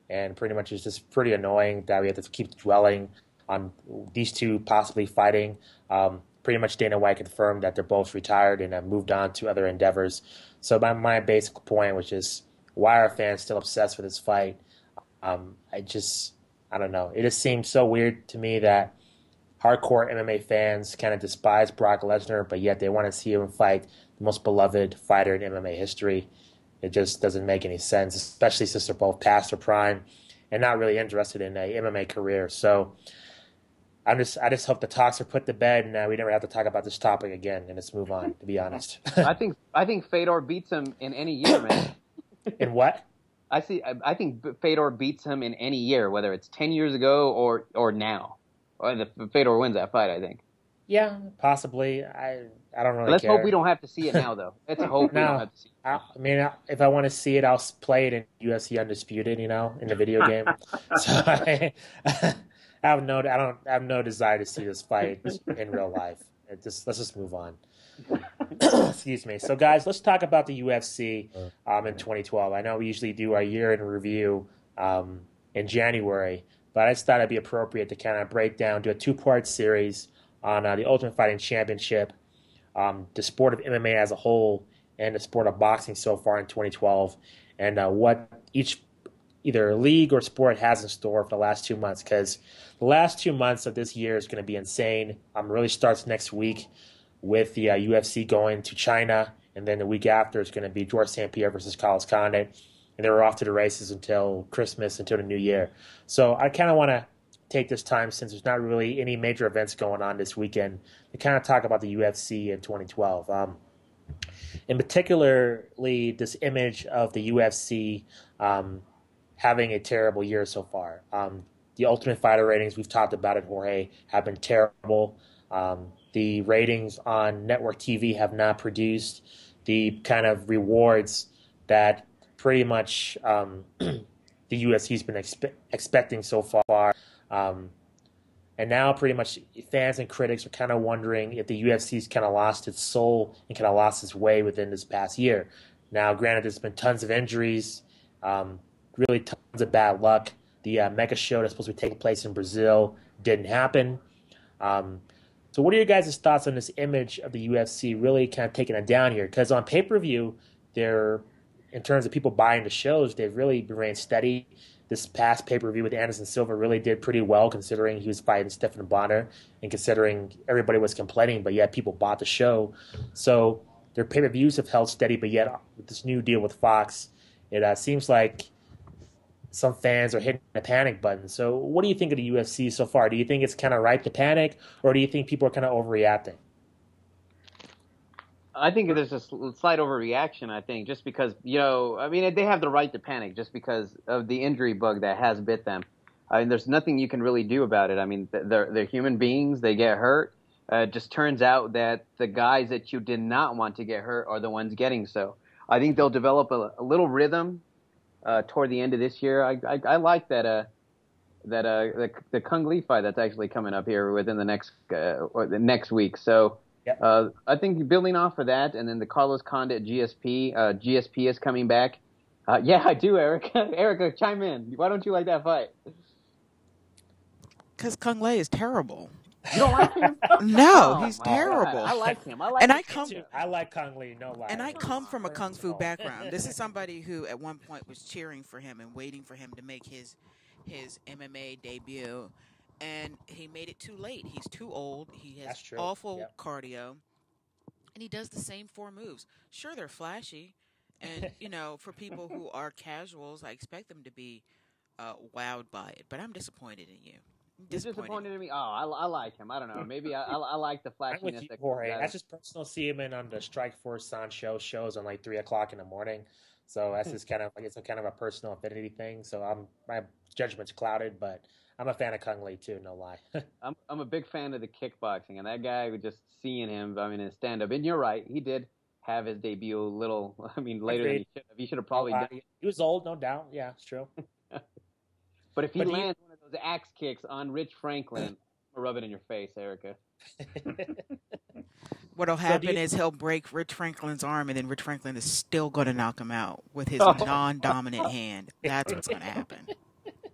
and pretty much it's just pretty annoying that we have to keep dwelling on these two possibly fighting. Pretty much Dana White confirmed that they're both retired and have moved on to other endeavors. So my basic point was just, why are fans still obsessed with this fight? I don't know. It just seems so weird to me that hardcore MMA fans kind of despise Brock Lesnar, but yet they want to see him fight the most beloved fighter in MMA history. It just doesn't make any sense, especially since they're both past their prime and not really interested in a MMA career. So I just hope the talks are put to bed and we never have to talk about this topic again and let's move on, to be honest.
I think Fedor beats him in any year, man.
In what?
I think Fedor beats him in any year, whether it's 10 years ago or now. Or Fedor wins that fight, I think.
Yeah, possibly. I don't really
Let's
care.
hope we don't have to see it now, though. Let's hope we don't have to see it.
I mean, if I want to see it, I'll play it in UFC Undisputed, in the video game. So I have no desire to see this fight in real life. Let's just move on. Excuse me. So, guys, let's talk about the UFC in 2012. I know we usually do our year in review in January, but I just thought it'd be appropriate to kind of break down, do a two-part series on the Ultimate Fighting Championship, the sport of MMA as a whole, and the sport of boxing so far in 2012, and what each either league or sport has in store for the last 2 months, because the last 2 months of this year is going to be insane. It really starts next week with the UFC going to China, and then the week after is going to be George St. Pierre versus Carlos Condit, and then we're off to the races until Christmas, until the new year. So I kind of want to take this time, since there's not really any major events going on this weekend, to kind of talk about the UFC in 2012. In particularly, this image of the UFC having a terrible year so far. The Ultimate Fighter ratings, we've talked about it, Jorge, have been terrible. The ratings on network TV have not produced the kind of rewards that pretty much the UFC's been expecting so far. And now pretty much fans and critics are kind of wondering if the UFC's kind of lost its soul and kind of lost its way within this past year. Now, granted, there's been tons of injuries, really tons of bad luck. The mega show that's supposed to be taking place in Brazil didn't happen. So what are your guys' thoughts on this image of the UFC really kind of taking it down here? Because on pay-per-view, in terms of people buying the shows, they've really remained steady. This past pay-per-view with Anderson Silva really did pretty well, considering he was fighting Stephan Bonner and considering everybody was complaining, but yet people bought the show. So their pay-per-views have held steady, but yet with this new deal with Fox, it seems like some fans are hitting the panic button. So what do you think of the UFC so far? Do you think it's kind of ripe to panic, or do you think people are kind of overreacting?
I think there's a slight overreaction, I think, just because, they have the right to panic just because of the injury bug that has bit them. I mean, there's nothing you can really do about it. I mean, they're human beings. They get hurt. It just turns out that the guys that you did not want to get hurt are the ones getting so. I think they'll develop a little rhythm toward the end of this year. I like the Kung Lee fight that's actually coming up here within the next week. So I think building off of that, and then the Carlos Condit GSP. GSP is coming back. Yeah, I do, Eric. Erica, chime in. Why don't you like that fight?
Because Kung Lee is terrible.
You don't like him?
No, he's terrible.
I like him.
I like Kung Lee, no lie.
And I come from a kung fu background. This is somebody who at one point was cheering for him and waiting for him to make his MMA debut, and he made it too late. He's too old. He has awful cardio, and he does the same 4 moves. Sure, they're flashy, and for people who are casuals, I expect them to be wowed by it. But I'm disappointed in you.
You're disappointed in me? Oh, I like him. I don't know. Maybe I like the flashiness.
I'm with you, Jorge. That's just personal. See him on the Strike Force Sancho shows on like 3 o'clock in the morning. So that's just kind of like, it's a kind of a personal affinity thing. So my judgment's clouded, but I'm a fan of Kung Lee too, no lie. I'm
a big fan of the kickboxing, and that guy, just seeing him, in his stand-up, and you're right, he did have his debut a little. I mean, later than
Agreed.
he should have. He should have probably done it.
He was old, no doubt. Yeah, it's true.
But if he lands one of those axe kicks on Rich Franklin, I'll rub it in your face, Erica.
What'll happen is he'll break Rich Franklin's arm, and then Rich Franklin is still going to knock him out with his non-dominant hand. That's what's going to happen.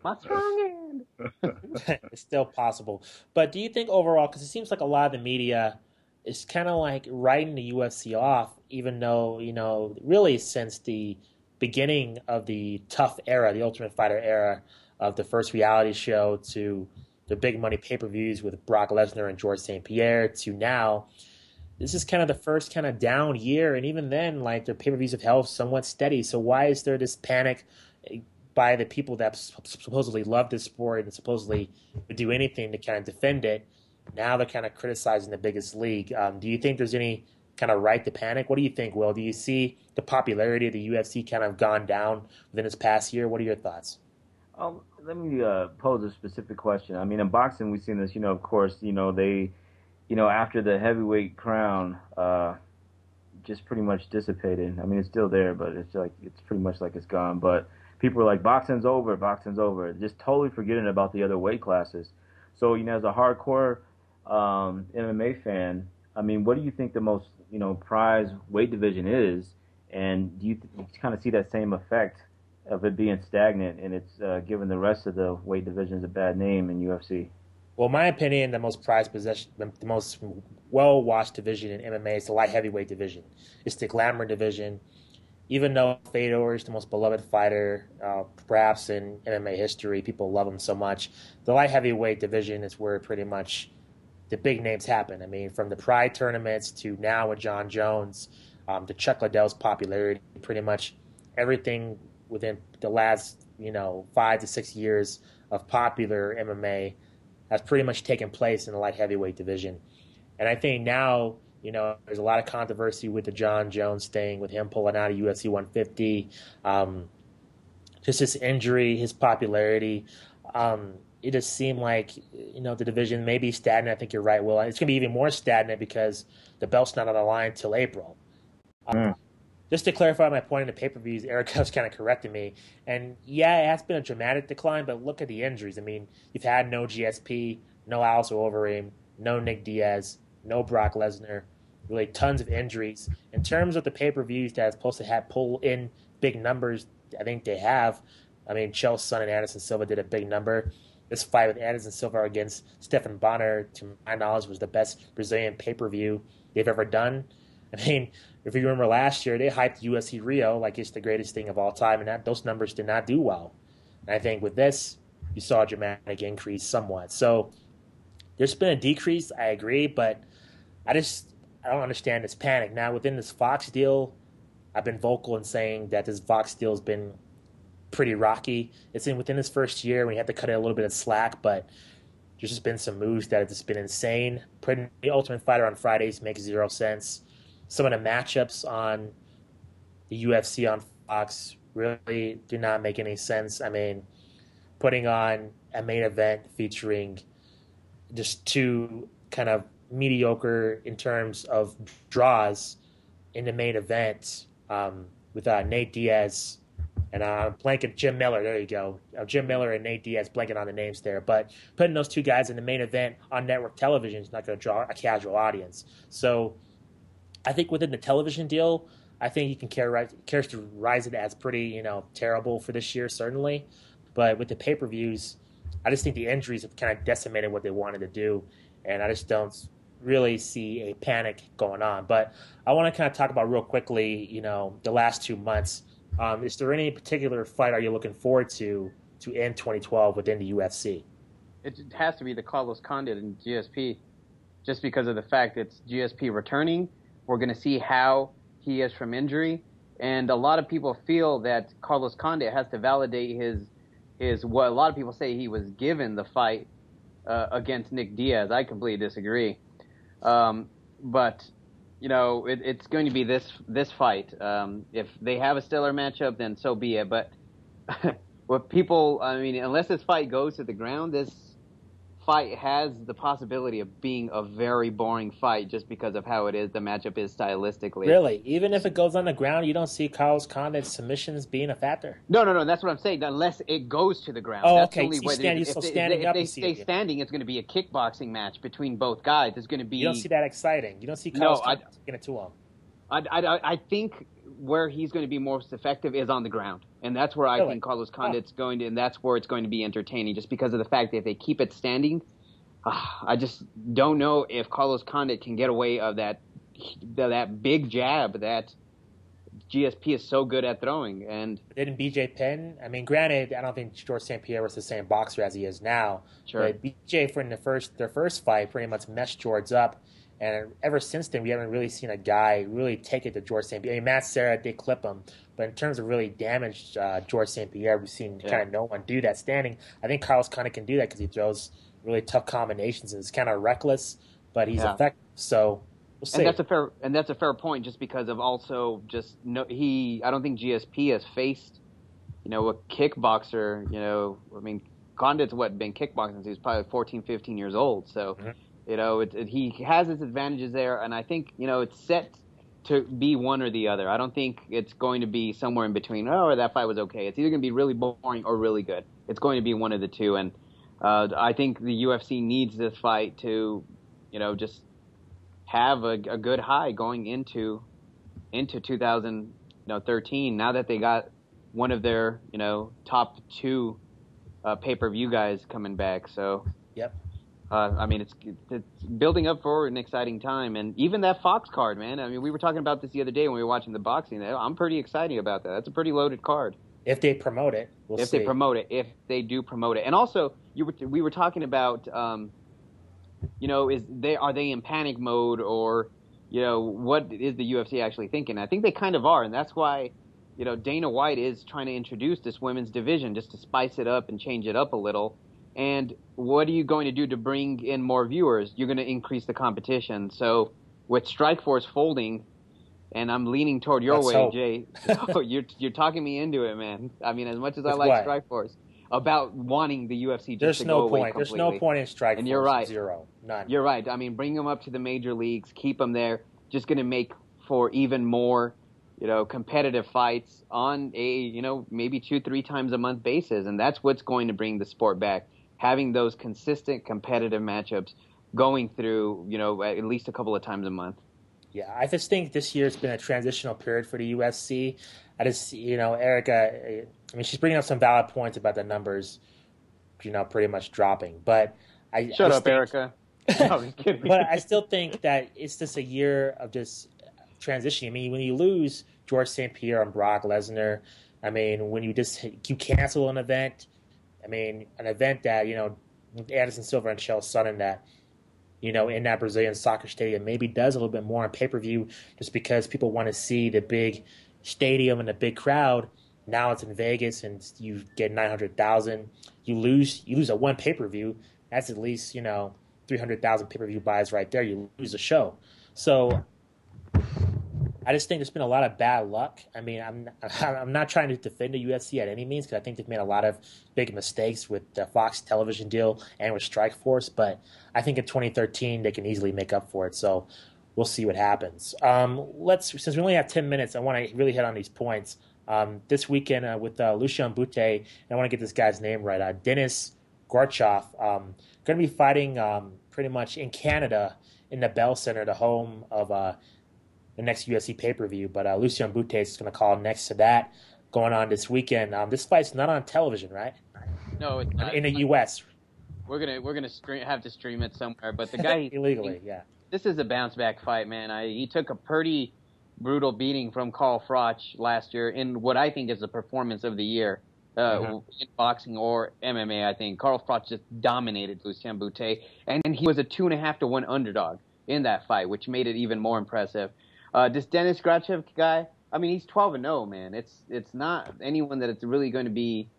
My strong hand.
It's still possible. But do you think overall, because it seems like a lot of the media is kind of like writing the UFC off, even though, really since the beginning of the tough era, the Ultimate Fighter era, of the first reality show to the big money pay-per-views with Brock Lesnar and George St. Pierre to now, this is kind of the first kind of down year. And even then, like, their pay-per-views have held somewhat steady. So why is there this panic by the people that supposedly love this sport and supposedly would do anything to kind of defend it? Now they're kind of criticizing the biggest league. Do you think there's any kind of right to panic? What do you think, Will? Do you see the popularity of the UFC kind of gone down within this past year? What are your thoughts?
Let me pose a specific question. I mean, in boxing, we've seen this, of course, they, after the heavyweight crown just pretty much dissipated. I mean, it's still there, but it's pretty much like it's gone. But people are like, boxing's over, just totally forgetting about the other weight classes. So, as a hardcore MMA fan, I mean, what do you think the most, prized weight division is? And do you kind of see that same effect of it being stagnant, and it's given the rest of the weight divisions a bad name in UFC?
Well, in my opinion, the most prized possession, the most well-watched division in MMA is the light heavyweight division. It's the glamour division. Even though Fedor is the most beloved fighter, perhaps in MMA history, people love him so much. The light heavyweight division is where pretty much the big names happen. I mean, from the Pride tournaments to now with John Jones, to Chuck Liddell's popularity, pretty much everything within the last, 5 to 6 years of popular MMA has pretty much taken place in the light heavyweight division. And I think now, there's a lot of controversy with the John Jones thing, with him pulling out of UFC 150. Just his injury, his popularity. It just seemed like, the division may be stagnant. I think you're right, Will. It's going to be even more stagnant because the belt's not on the line until April. Just to clarify my point in the pay-per-views, Erica was kind of correcting me. And, yeah, it has been a dramatic decline, but look at the injuries. I mean, you've had no GSP, no Alistair Overeem, no Nick Diaz, no Brock Lesnar, really tons of injuries. In terms of the pay-per-views that are supposed to pull in big numbers, I think they have. I mean, Chael Sonnen and Anderson Silva did a big number. This fight with Anderson Silva against Stephan Bonner, to my knowledge, was the best Brazilian pay-per-view they've ever done. I mean, if you remember last year, they hyped UFC Rio like it's the greatest thing of all time, and those numbers did not do well. And I think with this, you saw a dramatic increase somewhat. So there's been a decrease, I agree, but I don't understand this panic. Now, within this Fox deal, I've been vocal in saying that this Fox deal has been pretty rocky. It's within this first year, we had to cut it a little bit of slack, but there's just been some moves that have just been insane. Putting the Ultimate Fighter on Fridays makes 0 sense. Some of the matchups on the UFC on Fox really do not make any sense. I mean, putting on a main event featuring just two kind of mediocre in terms of draws in the main event with Nate Diaz and blanket Jim Miller. There you go. Jim Miller and Nate Diaz, blanket on the names there. But putting those two guys in the main event on network television is not going to draw a casual audience. So I think within the television deal, I think you can characterize it as pretty, terrible for this year, certainly. But with the pay-per-views, I just think the injuries have kind of decimated what they wanted to do, and I just don't really see a panic going on. But I want to kind of talk about real quickly, the last 2 months. Is there any particular fight are you looking forward to end 2012 within the UFC?
It has to be the Carlos Condit and GSP, just because of the fact it's GSP returning. We're going to see how he is from injury. And a lot of people feel that Carlos Condit has to validate his what a lot of people say he was given the fight against Nick Diaz. I completely disagree. But, it's going to be this fight. If they have a stellar matchup, then so be it. But what people, unless this fight goes to the ground, this fight has the possibility of being a very boring fight just because of how it is. The matchup is stylistically.
Really? Even if it goes on the ground, you don't see Carlos Condit's submissions being a factor?
No. That's what I'm saying. Unless it goes to the ground.
Oh,
that's
okay.
The only way
Standing up.
If they stay standing, it's going to be a kickboxing match between both guys. It's going to be.
You don't see that exciting. You don't see Carlos Condit taking it to him.
I think where he's going to be most effective is on the ground, and that's where I think Carlos Condit's going to, and that's where it's going to be entertaining, just because of the fact that if they keep it standing, I just don't know if Carlos Condit can get away of that big jab that GSP is so good at throwing. And
didn't BJ Penn? I mean, granted, I don't think George St. Pierre was the same boxer as he is now.
Sure.
But BJ, for their first fight, pretty much messed George up. And ever since then, we haven't really seen a guy really take it to George St. Pierre. I mean, Matt Serra did clip him, but in terms of really damaged George St. Pierre, we've seen kind of no one do that standing. I think Carlos kind of can do that because he throws really tough combinations and it's kind of reckless, but he's effective. So we'll see.
And that's a fair point, just because of also just I don't think GSP has faced, a kickboxer. I mean, Condit's been kickboxing since he was probably 14, 15 years old. So. Mm-hmm. He has his advantages there, and I think, it's set to be one or the other. I don't think it's going to be somewhere in between, that fight was okay. It's either going to be really boring or really good. It's going to be one of the two, and I think the UFC needs this fight to, just have a good high going into 2013, now that they got one of their, top two pay-per-view guys coming back. So,
yep.
I mean, it's building up for an exciting time. And even that Fox card, man. I mean, we were talking about this the other day when we were watching the boxing. I'm pretty excited about that. That's a pretty loaded card.
If they promote it, we'll see.
If they do promote it. And also, we were talking about, are they in panic mode, or, what is the UFC actually thinking? I think they kind of are, and that's why, Dana White is trying to introduce this women's division just to spice it up and change it up a little. And what are you going to do to bring in more viewers? You're going to increase the competition. So with Strikeforce folding, and I'm leaning toward your way, Jay. So you're talking me into it, man. I mean, as much as I like Strikeforce, about wanting the UFC just to go away completely.
There's no point in Strikeforce.
And you're right.
Zero. None.
You're right. I mean, bring them up to the major leagues, keep them there. Just going to make for even more, competitive fights on a, maybe 2-3 times a month basis. And that's what's going to bring the sport back. Having those consistent competitive matchups going through, at least a couple of times a month.
Yeah, I just think this year's been a transitional period for the UFC. I just, Erica, I mean, she's bringing up some valid points about the numbers, pretty much dropping. But
Shut up, Erica. No, I'm just kidding.
But I still think that it's just a year of just transitioning. I mean, when you lose George St. Pierre and Brock Lesnar, I mean, when you cancel an event, I mean, an event that, Anderson Silva and Chael Sonnen that, in that Brazilian soccer stadium maybe does a little bit more on pay-per-view just because people want to see the big stadium and the big crowd. Now it's in Vegas and you get 900,000. You lose a one pay-per-view. That's at least, 300,000 pay-per-view buys right there. You lose a show. So I just think there's been a lot of bad luck. I mean, I'm not trying to defend the UFC at any means because I think they've made a lot of big mistakes with the Fox television deal and with Strikeforce. But I think in 2013 they can easily make up for it. So we'll see what happens. Since we only have 10 minutes, I want to really hit on these points. This weekend with Lucian Bute, and I want to get this guy's name right. Denis Gorchov going to be fighting pretty much in Canada in the Bell Center, the home of the next UFC pay-per-view, but Lucian Bute is going to call next to that going on this weekend. This fight's not on television, right?
No, it's not.
In the U.S.
We're gonna have to stream it somewhere, but the guy
illegally, yeah.
This is a bounce-back fight, man. He took a pretty brutal beating from Carl Froch last year in what I think is the performance of the year in boxing or MMA. I think Carl Froch just dominated Lucian Bute, and he was a 2.5-to-1 underdog in that fight, which made it even more impressive. This Denis Gorchov guy, I mean, he's 12-0, man. It's not anyone that it's really going to be,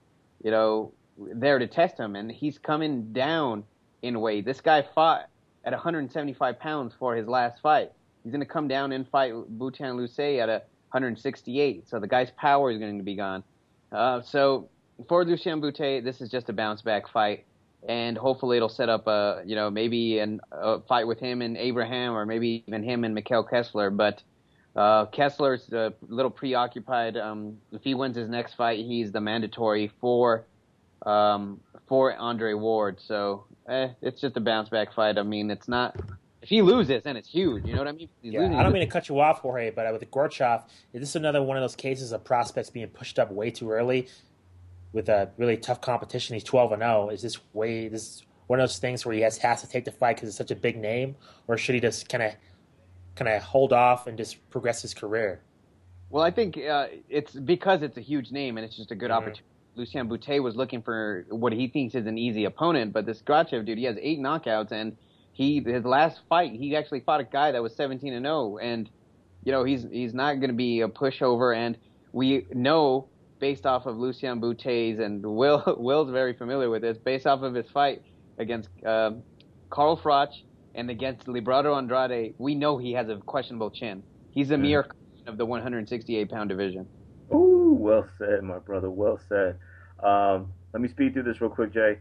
there to test him. And he's coming down in weight. This guy fought at 175 pounds for his last fight. He's going to come down and fight Boutin Luce at 168. So the guy's power is going to be gone. So for Lucian Bute, this is just a bounce-back fight. and hopefully it'll set up maybe a fight with him and Abraham, or maybe even him and Mikhail Kessler. But Kessler's a little preoccupied. If he wins his next fight, he's the mandatory for Andre Ward. So it's just a bounce back fight. I mean, it's not. If he loses, then it's huge. You know what I mean?
I don't mean to cut you off, Jorge, but with Gorchov, is this another one of those cases of prospects being pushed up way too early with a really tough competition? He's 12-0. Is this one of those things where he has to take the fight because it's such a big name, or should he just kind of hold off and just progress his career?
Well, I think it's because it's a huge name and it's just a good opportunity. Lucien Bute was looking for what he thinks is an easy opponent, but this Gorchov dude, he has 8 knockouts, and his last fight, he actually fought a guy that was 17-0, and he's not going to be a pushover. And we know, based off of Lucien Bute's, and Will's very familiar with this, based off of his fight against Carl Froch and against Librado Andrade, we know he has a questionable chin. He's a mere of the 168-pound division.
Ooh, well said, my brother. Well said. Let me speed through this real quick, Jay.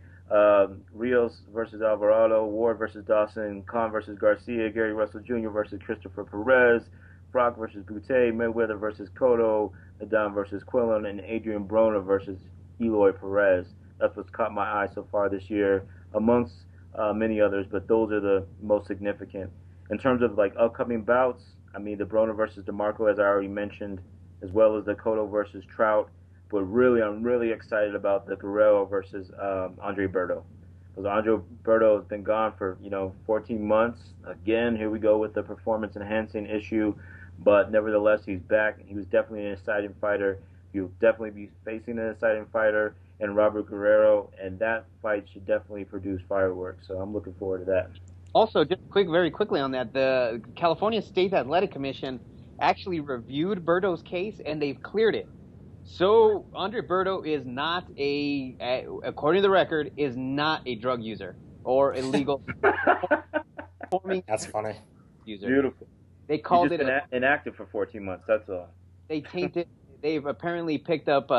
Rios versus Alvarado, Ward versus Dawson, Khan versus Garcia, Gary Russell Jr. versus Christopher Perez, Brock versus Bute, Mayweather versus Cotto, Nadal versus Quillen, and Adrian Broner versus Eloy Perez. That's what's caught my eye so far this year, amongst many others, but those are the most significant. In terms of upcoming bouts, I mean, the Broner versus DeMarco, as I already mentioned, as well as the Cotto versus Trout. But really, I'm really excited about the Guerrero versus Andre Berto. Because Andre Berto has been gone for, 14 months. Again, here we go with the performance-enhancing issue. But nevertheless, he's back. He was definitely an exciting fighter. He'll definitely be facing an exciting fighter in Robert Guerrero. And that fight should definitely produce fireworks. So I'm looking forward to that.
Also, just very quickly on that, the California State Athletic Commission actually reviewed Berto's case, and they've cleared it. So Andre Berto is not according to the record, is not a drug user or illegal.
That's funny.
User.
Beautiful.
They called it
inactive for 14 months. That's all.
They tainted. They've apparently picked up.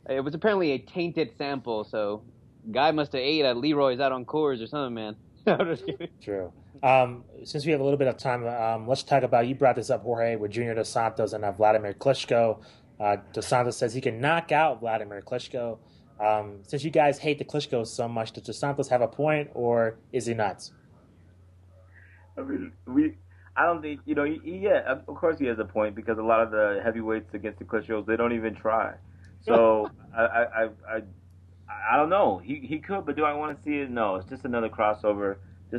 It was apparently a tainted sample. So, guy must have ate at Leroy's out on Coors or something, man.
True. Since we have a little bit of time, let's talk about. You brought this up, Jorge, with Junior Dos Santos and Vladimir Klitschko. Dos Santos says he can knock out Vladimir Klitschko. Since you guys hate the Klitschko so much, does Dos Santos have a point, or is he nuts?
I mean, I don't think, of course he has a point, because a lot of the heavyweights against the Klitschkos, they don't even try. So I don't know. He could, but do I want to see it? No, it's just another crossover.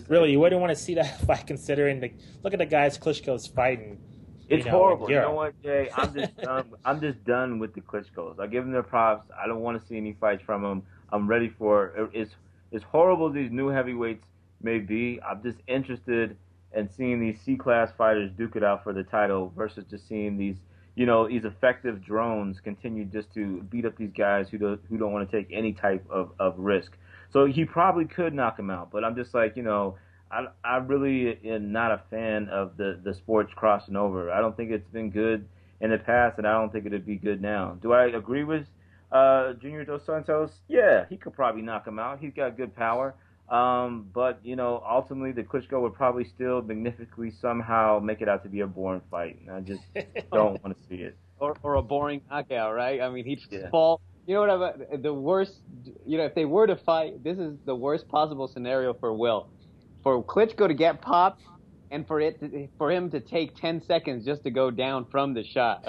Really, you wouldn't want to see that fight, considering look at the guys Klitschko's fighting.
It's horrible. You know what, Jay? I'm just done with the Klitschkos. I give them their props. I don't want to see any fights from them. I'm ready for it. As horrible as these new heavyweights may be, I'm just interested in seeing these C-class fighters duke it out for the title versus just seeing these effective drones continue just to beat up these guys who don't want to take any type of risk. So he probably could knock him out, but I'm just I really am not a fan of the sports crossing over. I don't think it's been good in the past, and I don't think it'd be good now. Do I agree with Junior Dos Santos? Yeah, he could probably knock him out. He's got good power. But, ultimately the Klitschko would probably still magnificently somehow make it out to be a boring fight. And I just don't want to see it.
Or a boring knockout, right? I mean, he'd fall. You know what? The worst, if they were to fight, this is the worst possible scenario for Will. For Klitschko to get popped, and for him to take 10 seconds just to go down from the shot.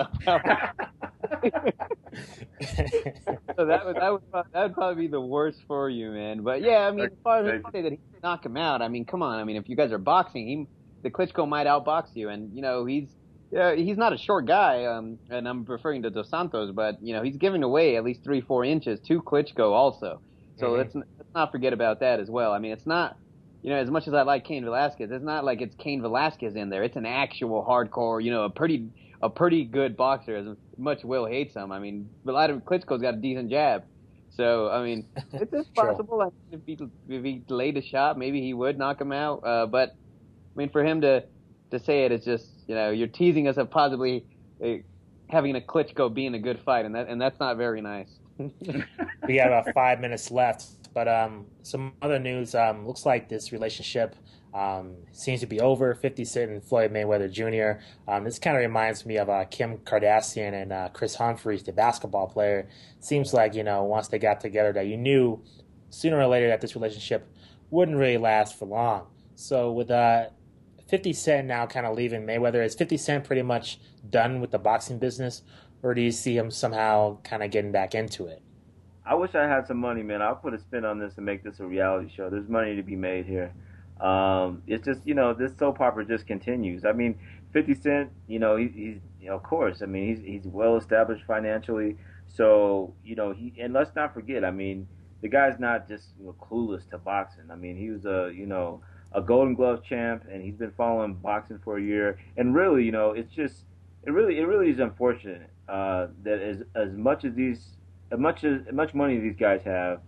So that would probably be the worst for you, man. But yeah, I mean, as far as I say that he can knock him out, I mean, come on. I mean, if you guys are boxing, the Klitschko might outbox you, and he's not a short guy, and I'm referring to Dos Santos, but he's giving away at least 3-4 inches to Klitschko also. So let's not forget about that as well. I mean, it's not. As much as I like Cain Velasquez, it's not like it's Cain Velasquez in there. It's an actual hardcore, a pretty good boxer, as much Will hates him. I mean, Vladimir Klitschko's got a decent jab. So, I mean, it's possible. I mean, if he delayed a shot, maybe he would knock him out. But, I mean, for him to say it is just, you're teasing us of possibly having a Klitschko being a good fight, and that's not very nice.
We got about 5 minutes left. But some other news. Looks like this relationship seems to be over. 50 Cent and Floyd Mayweather Jr. This kind of reminds me of Kim Kardashian and Chris Humphries, the basketball player. Seems like, once they got together, that you knew sooner or later that this relationship wouldn't really last for long. So with 50 Cent now kind of leaving Mayweather, is 50 Cent pretty much done with the boxing business, or do you see him somehow kind of getting back into it?
I wish I had some money, man. I'll put a spin on this and make this a reality show. There's money to be made here. It's just, this soap opera just continues. I mean, 50 Cent, he's of course, I mean, he's well established financially. So, and let's not forget, I mean, the guy's not just clueless to boxing. I mean, he was a Golden Glove champ, and he's been following boxing for a year. And really, it's just, it really is unfortunate that as much money these guys have,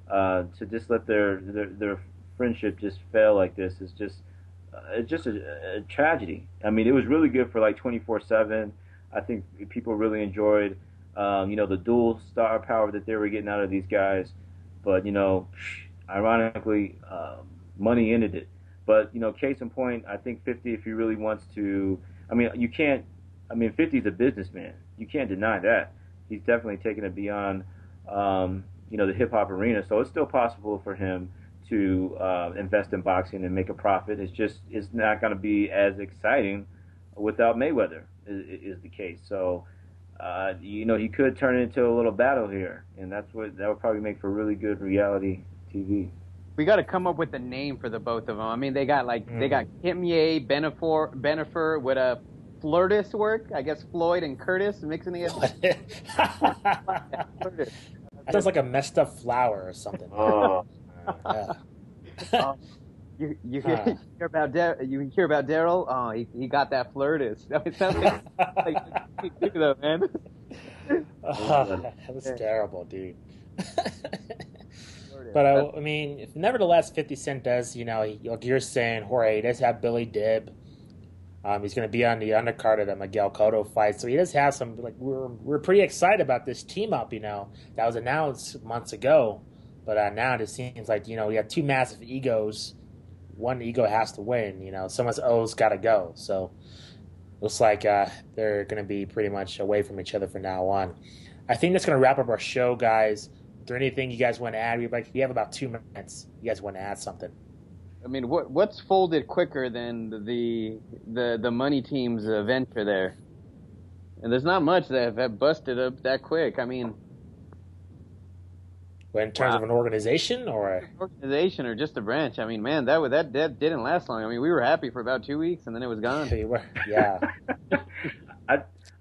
to just let their friendship just fail like this is just it's just a tragedy. I mean, it was really good for like 24/7. I think people really enjoyed the dual star power that they were getting out of these guys. But ironically, money ended it. But case in point, I think 50, if he really wants to, I mean, you can't. I mean, 50's a businessman. You can't deny that. He's definitely taken it beyond the hip hop arena. So it's still possible for him to invest in boxing and make a profit. It's not going to be as exciting without Mayweather is the case. So he could turn it into a little battle here, and that would probably make for really good reality TV.
We got to come up with a name for the both of them. I mean, they got Kimye, Benifer with a Flirtus work. I guess Floyd and Curtis mixing together.
Sounds like a messed up flower or something.
Oh.
Yeah.
You hear about Daryl? Oh, he got that Flirtus. It sounds like though, man.
That was terrible, dude. But I mean, nevertheless, 50 Cent does, like you're saying, Jorge does have Billy Dib. He's going to be on the undercard of the Miguel Cotto fight, so he does have some. Like we're pretty excited about this team up, that was announced months ago. But now it seems like we have two massive egos. One ego has to win. Someone's O's got to go. So looks like they're going to be pretty much away from each other from now on. I think that's going to wrap up our show, guys. Is there anything you guys want to add? We have about 2 minutes. You guys want to add something?
I mean, what's folded quicker than the money team's venture there? And there's not much that have busted up that quick. I mean,
in terms of an organization or
just a branch. I mean, man, that didn't last long. I mean, we were happy for about 2 weeks and then it was gone.
Yeah.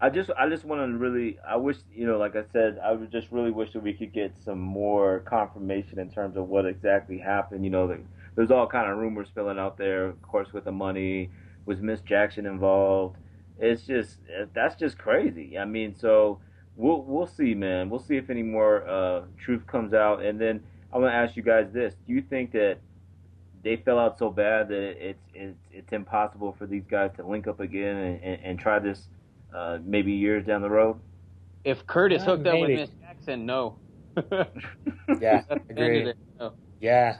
I just want to really, I wish, like I said, I would just really wish that we could get some more confirmation in terms of what exactly happened. There's all kind of rumors spilling out there, of course, with the money. Was Miss Jackson involved? That's just crazy. I mean, so we'll see, man. We'll see if any more truth comes out. And then I'm gonna ask you guys this: do you think that they fell out so bad that it's impossible for these guys to link up again and try this maybe years down the road?
If Curtis hooked up with Miss Jackson, no.
Yeah, agreed.
No.
Yeah.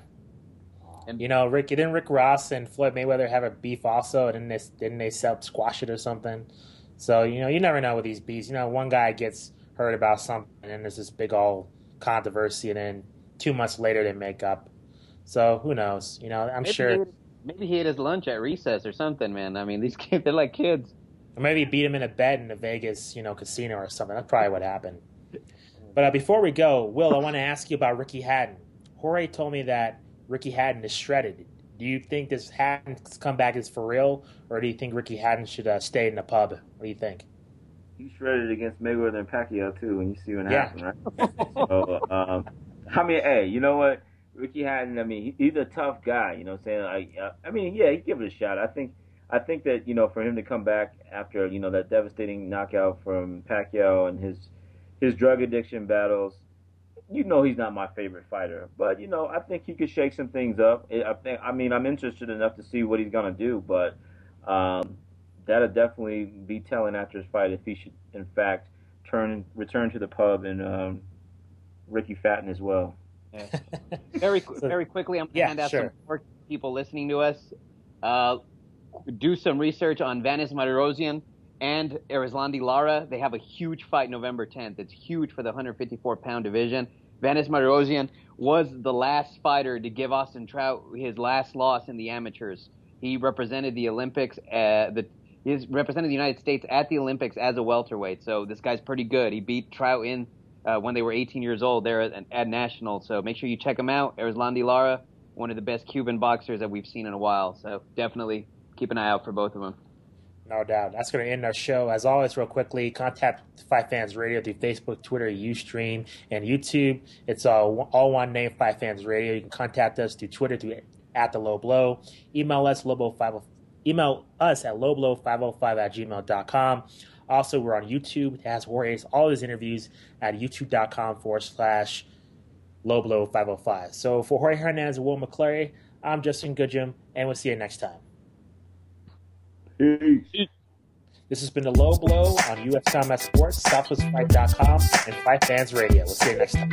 And Rick Ross and Floyd Mayweather have a beef also, and didn't they squash it or something? So you never know with these beefs. One guy gets heard about something, and then there's this big old controversy, and then 2 months later they make up. So who knows? I'm sure.
Maybe he ate his lunch at recess or something, man. I mean, these kids, they're like kids.
Or maybe he beat him in a bed in the Vegas, casino or something. That's probably what happened. But before we go, Will, I want to ask you about Ricky Hatton. Jorge told me that Ricky Hatton is shredded. Do you think this Hatton's comeback is for real, or do you think Ricky Hatton should stay in the pub? What do you think?
He shredded against Mayweather and Pacquiao too, when you see what happened, right? So, I mean, hey, you know what? Ricky Hatton, I mean, he's a tough guy. You know what I'm saying? I mean, yeah, he'd give it a shot. I think that for him to come back after that devastating knockout from Pacquiao and his drug addiction battles. He's not my favorite fighter, but I think he could shake some things up. I'm interested enough to see what he's gonna do, but that'll definitely be telling after his fight if he should, in fact, return to the pub and Ricky Hatton as well.
Very quickly, I'm going to hand out some more people listening to us. Do some research on Vanes Martirosyan and Erislandy Lara. They have a huge fight November 10th. It's huge for the 154-pound division. Vanes Martirosyan was the last fighter to give Austin Trout his last loss in the amateurs. He represented the Olympics. He's represented the United States at the Olympics as a welterweight. So this guy's pretty good. He beat Trout in when they were 18 years old there at nationals. So make sure you check him out. Erislandy Lara, one of the best Cuban boxers that we've seen in a while. So definitely keep an eye out for both of them.
No doubt. That's going to end our show. As always, real quickly, contact FightFans Radio through Facebook, Twitter, Ustream, and YouTube. It's all one name, FightFans Radio. You can contact us through Twitter at the LowBlow. Email us at lowblow505@gmail.com. Also, we're on YouTube. It has Warriors, all his interviews at youtube.com/lowblow505. So for Jorge Hernandez and Will McClary, I'm Justin Goodjam, and we'll see you next time.
Peace.
This has been the Low Blow on UFC Combat Sports, SouthwestFight.com, and Fight Fans Radio. We'll see you next time.